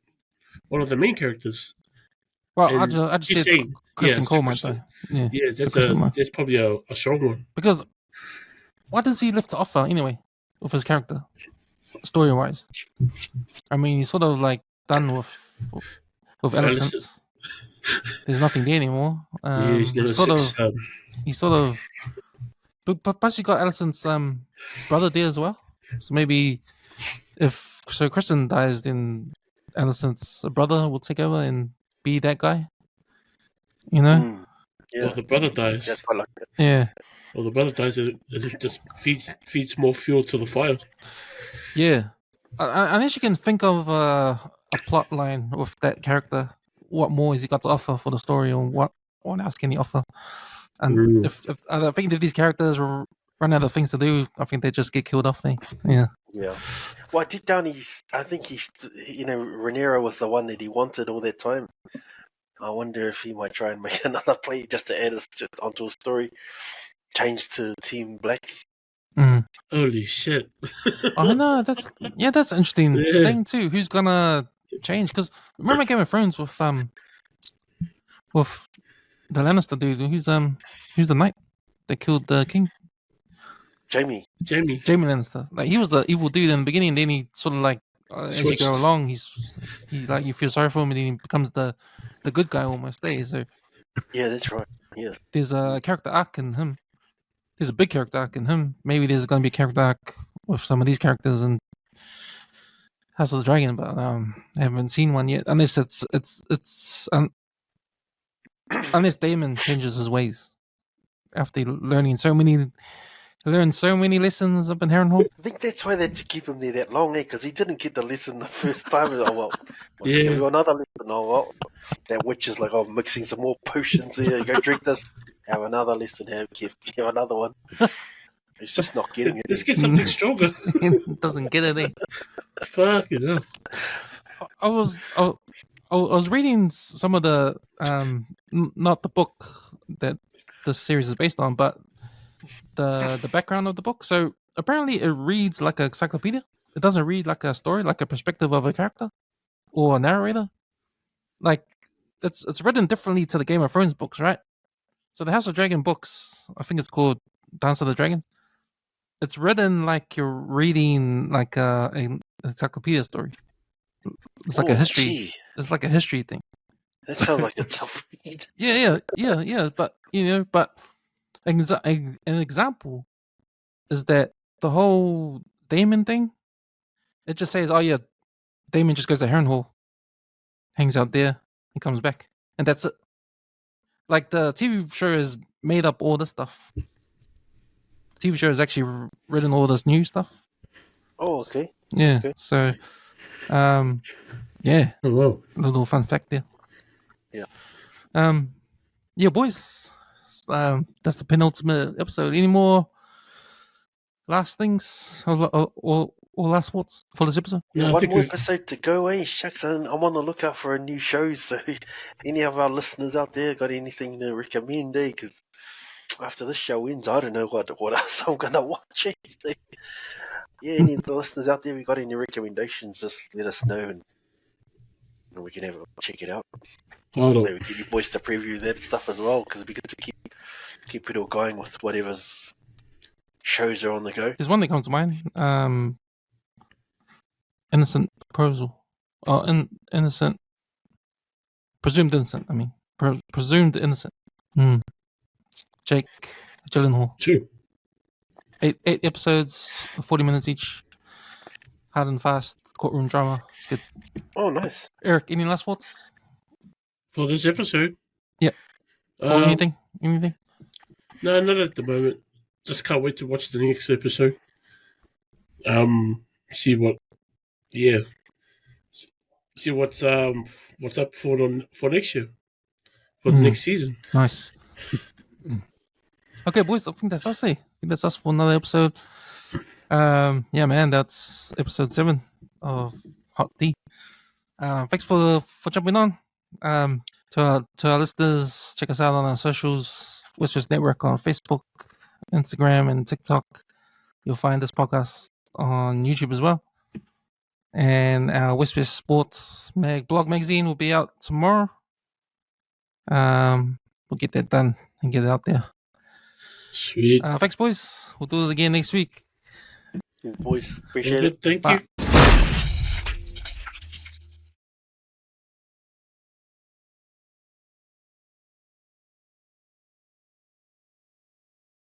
One of the main characters. Well, And I just he's said saying, Kristen so Cole might die. Yeah, that's Kristen that's probably a strong one. because what does he left to offer anyway with his character, story wise? I mean, he's sort of like done with Alicent. There's nothing there anymore. He's not he sort of, but plus you got Alicent's brother there as well. So maybe if Kristen dies, then Alicent's brother will take over and be that guy. You know? Yeah. Well, the brother dies. That's quite like that. Yeah. Well, the brother dies, it just feeds more fuel to the fire. Yeah. Unless you can think of a plot line with that character, what more has he got to offer for the story, or what else can he offer? And if I think if these characters run out of things to do, I think they just get killed off. Yeah. Yeah. Well, deep down, I think Rhaenyra was the one that he wanted all that time. I wonder if he might try and make another play just to add us onto a story. Change to Team Black. Holy shit! I know that's an interesting thing too. Who's gonna change? Because remember Game of Thrones with the Lannister dude. Who's the knight that killed the king? Jamie Lannister. Like he was the evil dude in the beginning, and then he sort of like as you go along, he like you feel sorry for him, and then he becomes the good guy almost. So yeah, that's right. Yeah, there's a character arc in him. There's a big character arc in him. Maybe there's going to be a character arc with some of these characters in House of the Dragon, but I haven't seen one yet. Unless unless Damon changes his ways after learning so many lessons up in Harrenhal. I think that's why they had to keep him there that long, because he didn't get the lesson the first time. Let's give you another lesson. That witch is like, mixing some more potions there. Go drink this. Have another lesson. Have another one. He's just not getting it. Let's get something stronger. Doesn't get it. Fucking hell. I was reading some of the not the book that the series is based on, but the background of the book. So apparently it reads like an encyclopedia. It doesn't read like a story, like a perspective of a character or a narrator. Like it's written differently to the Game of Thrones books, right? So the House of Dragon books, I think it's called Dance of the Dragons. It's written like you're reading like an encyclopedia story. It's like a history. Gee. It's like a history thing. That sounds like a tough read. Yeah. But an example is that the whole Daemon thing. It just says, Daemon just goes to Harrenhal, hangs out there, and comes back, and that's it. Like the TV show has made up all this stuff. The TV show has actually written all this new stuff. Oh, okay. Yeah. Okay. So, yeah. Oh, wow. A little fun fact there. Yeah. Yeah, boys. That's the penultimate episode. Any more last things or last thoughts for this episode? Yeah, one more episode to go, Shucks, I'm on the lookout for a new show, so any of our listeners out there got anything to recommend, because after this show ends, I don't know what else I'm going to watch. So, yeah, any of the listeners out there, we got any recommendations, just let us know, and we can check it out. Maybe give you boys to preview that stuff as well, because it'd be good to keep it all going with whatever's shows are on the go. There's one that comes to mind. Innocent proposal. Innocent. Presumed innocent. I mean, presumed innocent. Jake Gyllenhaal. 8 episodes, 40 minutes each. Hard and fast courtroom drama. It's good. Oh, nice. Eric, any last thoughts for this episode? Yeah. Or anything? No, not at the moment. Just can't wait to watch the next episode. See what's up for next year, for the next season. Nice. Okay, boys, I think that's us. I think that's us for another episode. Yeah, man, that's episode 7 of Hot D. Thanks for jumping on. To our listeners, check us out on our socials, WesWes Network on Facebook, Instagram, and TikTok. You'll find this podcast on YouTube as well. And our WesWes Sports blog magazine will be out tomorrow. We'll get that done and get it out there. Sweet. Thanks, boys. We'll do it again next week. Boys, appreciate it. Thank Bye. you.